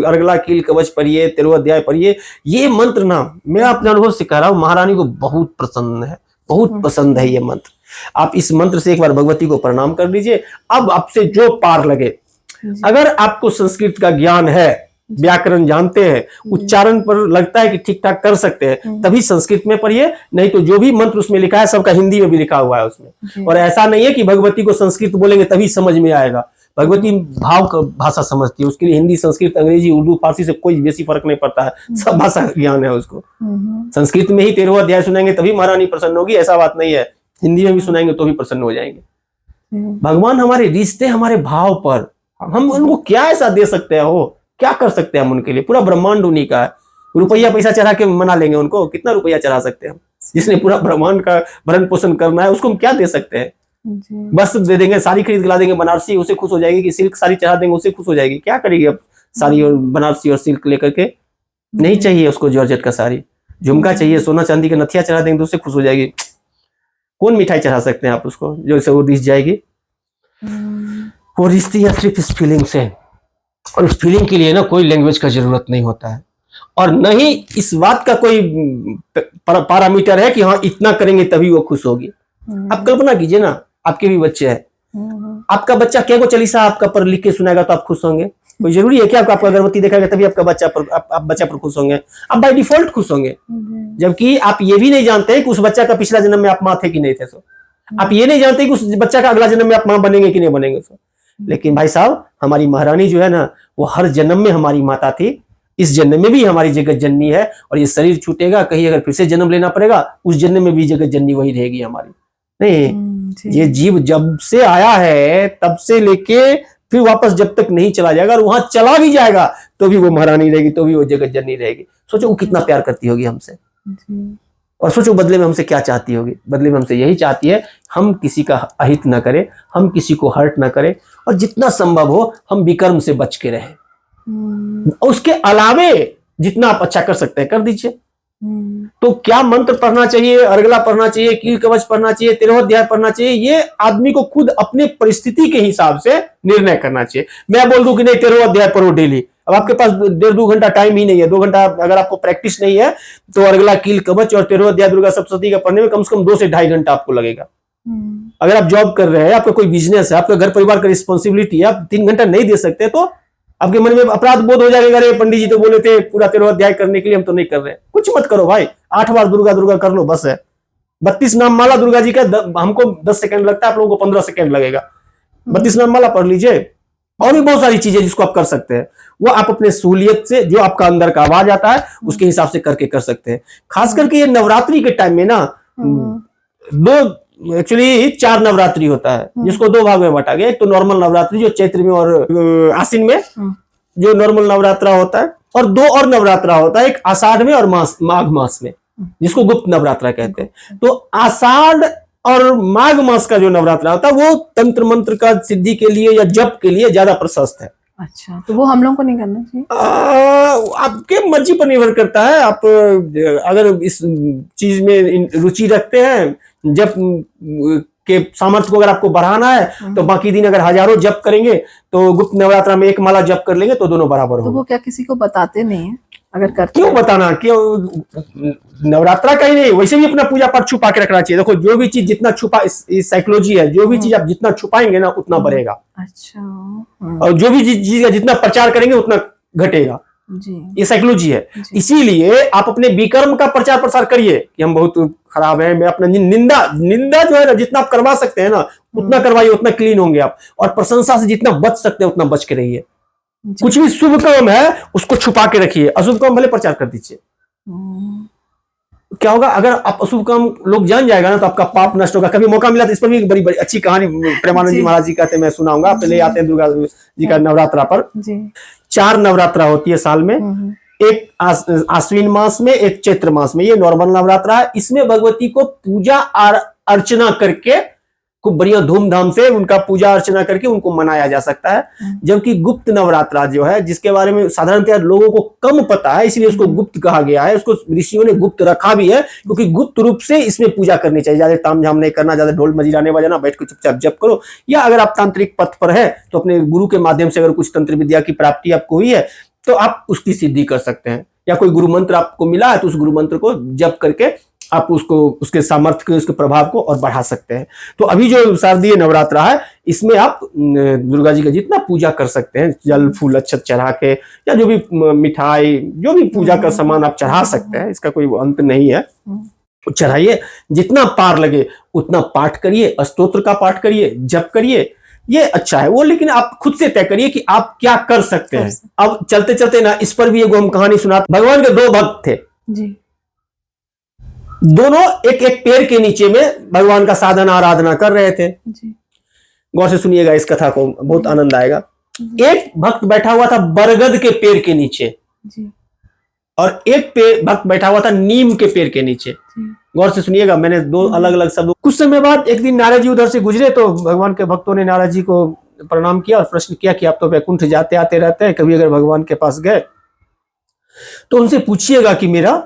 अर्गला कील कवच पढ़िए, 13वां अध्याय पढ़िए, ये मंत्र ना मैं अपने अनुभव से कह रहा हूं, महारानी को बहुत प्रसन्न है, बहुत पसंद है ये मंत्र। आप इस मंत्र से एक बार भगवती को प्रणाम कर लीजिए। अब आपसे जो पार लगे, अगर आपको संस्कृत का ज्ञान है, व्याकरण जानते हैं, उच्चारण पर लगता है कि ठीक ठाक कर सकते हैं, तभी संस्कृत में पढ़िए, नहीं तो जो भी मंत्र उसमें लिखा है सबका हिंदी में भी लिखा हुआ है उसमें। और ऐसा नहीं है कि भगवती को संस्कृत बोलेंगे तभी समझ में आएगा, भगवती भाव का भाषा समझती है, उसके लिए हिंदी, संस्कृत, अंग्रेजी, उर्दू, फारसी से कोई बेसी फर्क नहीं पड़ता है, सब भाषा का ज्ञान है उसको। संस्कृत में ही 13वां अध्याय सुनाएंगे तभी महारानी प्रसन्न होगी, ऐसा बात नहीं है, हिंदी में भी सुनाएंगे तो भी प्रसन्न हो जाएंगे। भगवान हमारे रिश्ते, हमारे भाव पर हम उनको क्या ऐसा दे सकते हैं, हो क्या कर सकते हैं हम उनके लिए? पूरा ब्रह्मांड उन्हीं का है, रुपया पैसा चढ़ा के मना लेंगे उनको? कितना रुपया चढ़ा सकते हैं हम? जिसने पूरा ब्रह्मांड का भरण पोषण करना है उसको हम क्या दे सकते हैं? बस दे देंगे, साड़ी खरीद दिला देंगे बनारसी, उसे खुश हो जाएगी, कि सिल्क साड़ी चढ़ा देंगे उसे खुश हो जाएगी, क्या करेगी अब साड़ी और बनारसी और सिल्क लेकर के? नहीं चाहिए उसको जॉर्जेट का साड़ी, झुमका चाहिए, सोना चांदी का नथिया चढ़ा देंगे तो उससे खुश हो जाएगी। कौन मिठाई चढ़ा सकते हैं आप उसको जो से वो रिस जाएगी? वो रिश्ती है सिर्फ इस फीलिंग से, और उस फीलिंग के लिए ना कोई लैंग्वेज का जरूरत नहीं होता है, और न ही इस बात का कोई पैरामीटर है कि हाँ इतना करेंगे तभी वो खुश होगी। आप कल्पना कीजिए ना, आपके भी बच्चे हैं, आपका बच्चा क्या को चालीसा आपका पर लिख के सुनाएगा तो आप खुश होंगे? कोई जरूरी है कि आपका अगरबत्ती देखेगा तभी आपका बच्चा पर आप बच्चा पर खुश होंगे? आप बाय डिफॉल्ट खुश होंगे, जबकि आप ये भी नहीं जानते कि उस बच्चा का पिछला जन्म में आप माँ थे कि नहीं थे। सो आप ये नहीं जानते कि उस बच्चा का अगला जन्म में आप माँ बनेंगे कि नहीं बनेंगे। सो लेकिन भाई साहब, हमारी महारानी जो है ना, वो हर जन्म में हमारी माता थी, इस जन्म में भी हमारी जगत जननी है, और ये शरीर छूटेगा, कहीं अगर फिर से जन्म लेना पड़ेगा, उस जन्म में भी जगत जननी वही रहेगी हमारी। नहीं, ये जीव जब से आया है तब से लेके फिर वापस जब तक नहीं चला जाएगा, और वहां चला भी जाएगा तो भी वो महारानी रहेगी, तो भी वो जगत जननी रहेगी। सोचो वो कितना प्यार करती होगी हमसे, और सोचो बदले में हमसे क्या चाहती होगी। बदले में हमसे यही चाहती है हम किसी का अहित ना करें, हम किसी को हर्ट ना करें, और जितना संभव हो हम विकर्म से बच के रहें। उसके अलावे जितना आप अच्छा कर सकते हैं कर दीजिए। तो क्या मंत्र पढ़ना चाहिए, अर्गला पढ़ना चाहिए, कील कवच पढ़ना चाहिए, 13वां अध्याय पढ़ना चाहिए, ये आदमी को खुद अपने परिस्थिति के हिसाब से निर्णय करना चाहिए। मैं बोल दूं कि नहीं 13वां अध्याय पढ़ो डेली, अब आपके पास 1.5-2 घंटा टाइम ही नहीं है, 2 घंटा अगर आपको प्रैक्टिस नहीं है तो अर्गला कील कवच और 13वां अध्याय दुर्गा सप्तशती का पढ़ने में कम से कम 2 से 2.5 घंटा आपको लगेगा। अगर आप जॉब कर रहे हैं, आपका कोई बिजनेस है, आपका घर परिवार का रिस्पॉन्सिबिलिटी है, आप 3 घंटा नहीं दे सकते तो आपके मन में अपराध बोध हो जाएगा, अरे पंडित जी तो बोले थे पूरा 13वां अध्याय करने के लिए, हम तो नहीं कर रहे। कुछ मत करो भाई, 8 बार दुर्गा दुर्गा कर लो बस है। 32 नाम माला दुर्गा जी का हमको 10 सेकंड लगता है, आप लोगों को 15 सेकंड लगेगा। 32 नाम माला पढ़ लीजिए, और भी बहुत सारी चीजें जिसको आप कर सकते हैं, वो आप अपने सहूलियत से, जो आपका अंदर का आवाज आता है उसके हिसाब से करके कर सकते हैं। खास करके ये नवरात्रि के टाइम में ना, एक्चुअली 4 नवरात्रि होता है, जिसको 2 भाग में बांटा गया। एक तो नॉर्मल नवरात्रि जो चैत्र में और आश्विन में जो नॉर्मल नवरात्रा होता है, और 2 और नवरात्रा होता है, एक आषाढ़ में और माघ मास में, जिसको गुप्त नवरात्रा कहते हैं। तो आषाढ़ और माघ मास का जो नवरात्रा होता है वो तंत्र मंत्र का सिद्धि के लिए या जप के लिए ज्यादा प्रशस्त है। अच्छा, तो वो हम लोगों को नहीं करना चाहिए? आपके मर्जी पर निर्भर करता है। आप अगर इस चीज में रुचि रखते हैं, जब के सामर्थ्य को अगर आपको बढ़ाना है, तो बाकी दिन अगर हजारों जप करेंगे तो गुप्त नवरात्रा में 1 माला जप कर लेंगे तो दोनों बराबर हो। तो वो क्या किसी को बताते नहीं है? अगर करते क्यों बताना, क्यों? नवरात्रा का ही नहीं, वैसे भी अपना पूजा पाठ छुपा के रखना चाहिए। देखो जो भी चीज जितना छुपा, इस साइकोलॉजी है, जो भी चीज आप जितना छुपाएंगे ना उतना बढ़ेगा। अच्छा। और जो भी चीज का जितना प्रचार करेंगे उतना घटेगा जी। ये साइकोलॉजी है। इसीलिए आप अपने विकर्म का प्रचार प्रसार करिए कि हम बहुत खराब हैं। मैं अपना निंदा जो है ना, जितना आप करवा सकते हैं ना उतना करवाइए, उतना क्लीन होंगे आप। और प्रशंसा से जितना बच सकते हैं उतना बच के रहिए। कुछ भी शुभ काम है उसको छुपा के रखिए, अशुभ काम भले प्रचार कर दीजिए। क्या होगा अगर आप अशुभ काम लोग जान जाएगा ना, तो आपका पाप नष्ट होगा। कभी मौका मिला तो इस पर भी एक बड़ी अच्छी कहानी प्रेमानंद जी महाराज जी कहते हैं, मैं सुनाऊंगा। पहले आते हैं दुर्गा जी का नवरात्रा पर। 4 नवरात्रा होती है साल में, एक आश्विन मास में, एक चैत्र मास में। ये नॉर्मल नवरात्रा है। इसमें भगवती को पूजा अर्चना करके खूब बढ़िया धूमधाम से उनका पूजा अर्चना करके उनको मनाया जा सकता है। जबकि गुप्त नवरात्रा जो है, जिसके बारे में साधारणतः लोगों को कम पता है, इसलिए उसको गुप्त कहा गया है, उसको ऋषियों ने गुप्त रखा भी है, क्योंकि गुप्त रूप से इसमें पूजा करनी चाहिए। ज्यादा तामझाम नहीं करना, ज्यादा ढोल मजीराने बजाना, बैठ के चुपचाप जप करो। या अगर आप तांत्रिक पथ पर है तो अपने गुरु के माध्यम से अगर कुछ तंत्र विद्या की प्राप्ति आपको हुई है तो आप उसकी सिद्धि कर सकते हैं। या कोई गुरु मंत्र आपको मिला है तो उस गुरु मंत्र को जप करके आप उसको, उसके सामर्थ्य को, उसके प्रभाव को और बढ़ा सकते हैं। तो अभी जो शारदीय नवरात्रा है, इसमें आप दुर्गा जी का जितना पूजा कर सकते हैं, जल फूल अक्षत चढ़ा के, या जो भी मिठाई, जो भी पूजा का सामान आप चढ़ा सकते हैं, इसका कोई अंत नहीं है, चढ़ाइए। जितना पार लगे उतना पाठ करिए, स्तोत्र का पाठ करिए, जप करिए, ये अच्छा है वो। लेकिन आप खुद से तय करिए कि आप क्या कर सकते हैं। अब चलते चलते ना, इस पर भी एक हम कहानी सुनाते। भगवान के दो भक्त थे जी, दोनों एक एक पेड़ के नीचे में भगवान का साधना आराधना कर रहे थे जी। गौर से सुनिएगा इस कथा को, बहुत आनंद आएगा। एक भक्त बैठा हुआ था बरगद के पेड़ के नीचे जी, और एक भक्त बैठा हुआ था नीम के पेड़ के नीचे। गौर से सुनिएगा, मैंने दो अलग अलग शब्द। कुछ समय बाद एक दिन नारद जी उधर से गुजरे तो भगवान के भक्तों ने नारद जी को प्रणाम किया और प्रश्न किया कि आप तो वैकुंठ जाते आते रहते हैं, कभी अगर भगवान के पास गए तो उनसे पूछिएगा कि मेरा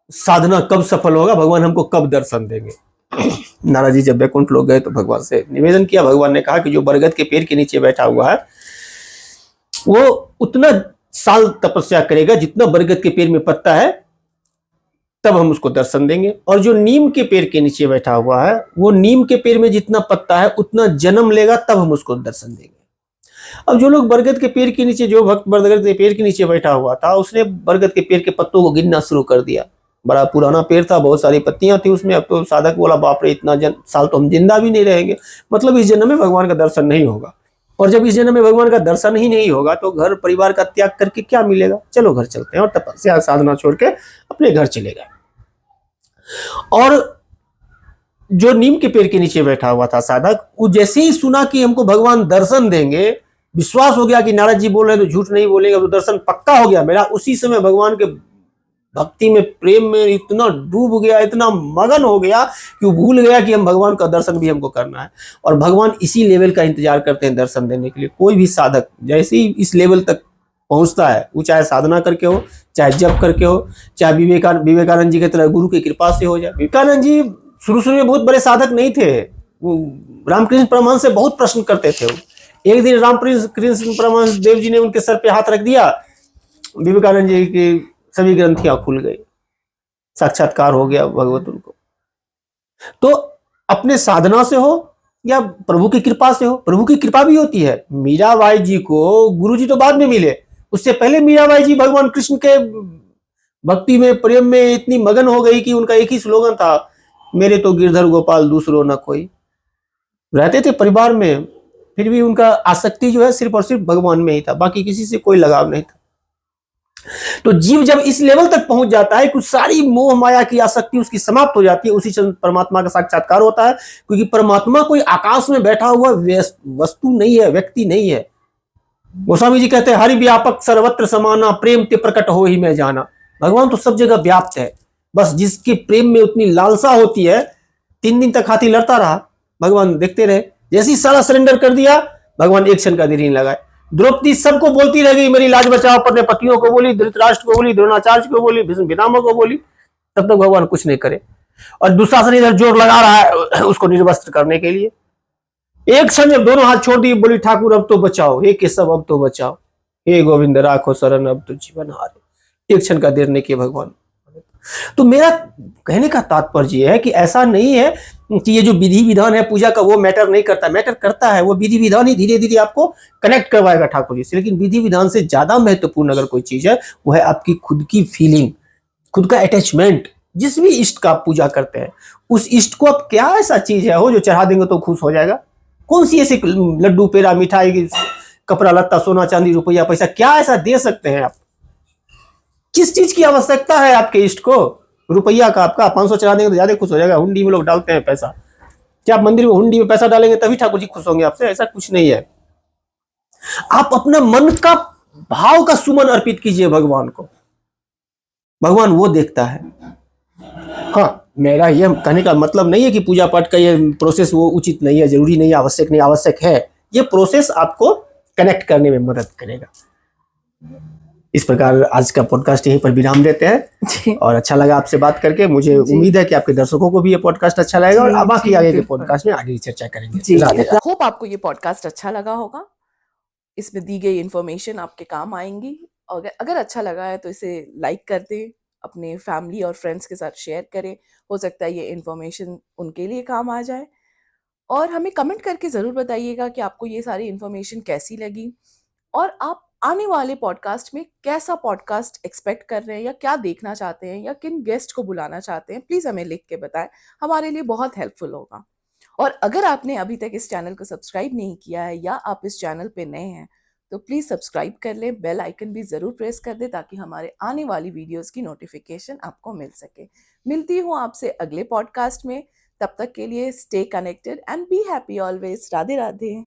साधना कब सफल होगा, भगवान हमको कब दर्शन देंगे। नारद जी जब वैकुंठ लोग गए तो भगवान से निवेदन किया। भगवान ने कहा कि जो बरगद के पेड़ के नीचे बैठा हुआ है वो उतना साल तपस्या करेगा जितना बरगद के पेड़ में पत्ता है, तब हम उसको दर्शन देंगे। और जो नीम के पेड़ के नीचे बैठा हुआ है, वो नीम के पेड़ में जितना पत्ता है उतना जन्म लेगा, तब हम उसको दर्शन देंगे। अब जो लोग बरगद के पेड़ के नीचे, जो भक्त बरगद के पेड़ के नीचे बैठा हुआ था, उसने बरगद के पेड़ के पत्तों को गिनना शुरू कर दिया। बड़ा पुराना पेड़ था, बहुत सारी पत्तियां थी उसमें। अब तो साधक बोला, बाप रे, इतना साल तो हम जिंदा भी नहीं रहेंगे, मतलब इस जन्म में भगवान का दर्शन नहीं होगा। और जब इस जन्म में भगवान का दर्शन ही नहीं होगा तो घर परिवार का त्याग करके क्या मिलेगा। चलो घर चलते हैं, और तपस्या साधना छोड़ के अपने घर चले गए। और जो नीम के पेड़ के नीचे बैठा हुआ था साधक, वो जैसे ही सुना कि हमको भगवान दर्शन देंगे, विश्वास हो गया कि नारद जी बोल रहे हैं तो झूठ नहीं बोलेंगे, तो दर्शन पक्का हो गया मेरा। उसी समय भगवान के भक्ति में, प्रेम में इतना डूब गया, इतना मगन हो गया कि वो भूल गया कि हम भगवान का दर्शन भी हमको करना है। और भगवान इसी लेवल का इंतजार करते हैं दर्शन देने के लिए। कोई भी साधक जैसे ही इस लेवल तक पहुंचता है, वो चाहे साधना करके हो, चाहे जप करके हो, चाहे विवेकानंद जी की तरह गुरु की कृपा से हो जाए। विवेकानंद जी शुरू में बहुत बड़े साधक नहीं थे, वो रामकृष्ण परमहंस से बहुत प्रश्न करते थे। एक दिन रामकृष्ण परमहंस देव जी ने उनके सर पे हाथ रख दिया, विवेकानंद जी की सभी ग्रंथियां खुल गई, साक्षात्कार हो गया भगवत उनको। तो अपने साधना से हो या प्रभु की कृपा से हो, प्रभु की कृपा भी होती है। मीराबाई जी को गुरु जी तो बाद में मिले, उससे पहले मीराबाई जी भगवान कृष्ण के भक्ति में, प्रेम में इतनी मगन हो गई कि उनका एक ही स्लोगन था, मेरे तो गिरधर गोपाल दूसरो न कोई। रहते थे परिवार में, फिर भी उनका आसक्ति जो है सिर्फ और सिर्फ भगवान में ही था, बाकी किसी से कोई लगाव नहीं था। तो जीव जब इस लेवल तक पहुंच जाता है, कुछ सारी मोह माया की आसक्ति उसकी समाप्त हो जाती है, उसी क्षण परमात्मा का साक्षात्कार होता है। क्योंकि परमात्मा कोई आकाश में बैठा हुआ वस्तु नहीं है, व्यक्ति नहीं है। गोस्वामी जी कहते हैं, हरि व्यापक सर्वत्र समाना, प्रेम ते प्रकट हो ही मैं जाना। भगवान तो सब जगह व्याप्त है, बस जिसके प्रेम में उतनी लालसा होती है। 3 दिन तक हाथी लड़ता रहा, भगवान देखते रहे। जैसे ही सारा सरेंडर कर दिया, भगवान एक क्षण का देर नहीं लगाए। द्रौपदी सबको बोलती रह गई, मेरी लाज बचाओ, अपने पतियों को बोली, धृतराष्ट्र को बोली, द्रोणाचार्य को बोली, भीष्म पितामह को बोली, तब तक भगवान कुछ नहीं करे। और दुशासन इधर जोर लगा रहा है उसको निर्वस्त्र करने के लिए। एक क्षण जब दोनों हाथ छोड़ दिए, बोली, ठाकुर अब तो बचाओ, हे केशव अब तो बचाओ, हे गोविंद राखो शरण अब तो जीवन हारे। एक क्षण का देर नहीं किया भगवान। तो मेरा कहने का तात्पर्य यह है कि ऐसा नहीं है कि ये जो विधि विधान है पूजा का वो मैटर नहीं करता, मैटर करता है। वो विधि विधान ही धीरे धीरे आपको कनेक्ट करवाएगा ठाकुर जी से। लेकिन विधि विधान से ज्यादा महत्वपूर्ण अगर कोई चीज है, वो है आपकी खुद की फीलिंग, खुद का अटैचमेंट। जिस भी इष्ट का आप पूजा करते हैं, उस इष्ट को आप क्या ऐसा चीज है हो जो चढ़ा देंगे तो खुश हो जाएगा। कौन सी ऐसी लड्डू पेड़ा मिठाई कपड़ा लत्ता सोना चांदी रुपया पैसा क्या ऐसा दे सकते हैं आप? किस चीज की आवश्यकता है आपके इष्ट को? रुपया का आपका 500 चढ़ा देंगे तो ज्यादा खुश हो जाएगा। हुंडी में लोग डालते हैं पैसा, क्या आप मंदिर में हुंडी में पैसा डालेंगे तभी ठाकुर जी खुश होंगे आपसे? ऐसा कुछ नहीं है। आप अपना मन का भाव का सुमन अर्पित कीजिए भगवान को, भगवान वो देखता है। हाँ, मेरा यह कहने का मतलब नहीं है कि पूजा पाठ का ये प्रोसेस वो उचित नहीं है, जरूरी नहीं है, आवश्यक नहीं, आवश्यक है। ये प्रोसेस आपको कनेक्ट करने में मदद करेगा। इस प्रकार आज का पॉडकास्ट यहीं पर विराम देते हैं जी और अच्छा लगा आपसे बात करके। मुझे जी उम्मीद है कि आपके दर्शकों को भी ये पॉडकास्ट अच्छा लगेगा और जी बाकी जी आगे के बिल्कुल पॉडकास्ट में आगे की चर्चा करेंगे। जी राधे राधे। होप आपको ये पॉडकास्ट अच्छा लगा होगा। इसमें दी गई इन्फॉर्मेशन आपके काम आएंगी। अगर अगर अच्छा लगा है तो इसे लाइक कर दें, अपने फैमिली और फ्रेंड्स के साथ शेयर करें। हो सकता है ये इन्फॉर्मेशन उनके लिए काम आ जाए। और हमें कमेंट करके ज़रूर बताइएगा कि आपको ये सारी इन्फॉर्मेशन कैसी लगी और आप आने वाले पॉडकास्ट में कैसा पॉडकास्ट एक्सपेक्ट कर रहे हैं या क्या देखना चाहते हैं या किन गेस्ट को बुलाना चाहते हैं। प्लीज़ हमें लिख के बताएं, हमारे लिए बहुत हेल्पफुल होगा। और अगर आपने अभी तक इस चैनल को सब्सक्राइब नहीं किया है या आप इस चैनल पे नए हैं तो प्लीज़ सब्सक्राइब कर लें, बेल आइकन भी ज़रूर प्रेस कर दें ताकि हमारे आने वाली वीडियोस की नोटिफिकेशन आपको मिल सके। मिलती हूँ आपसे अगले पॉडकास्ट में। तब तक के लिए stay connected and be happy always. Radhe Radhe.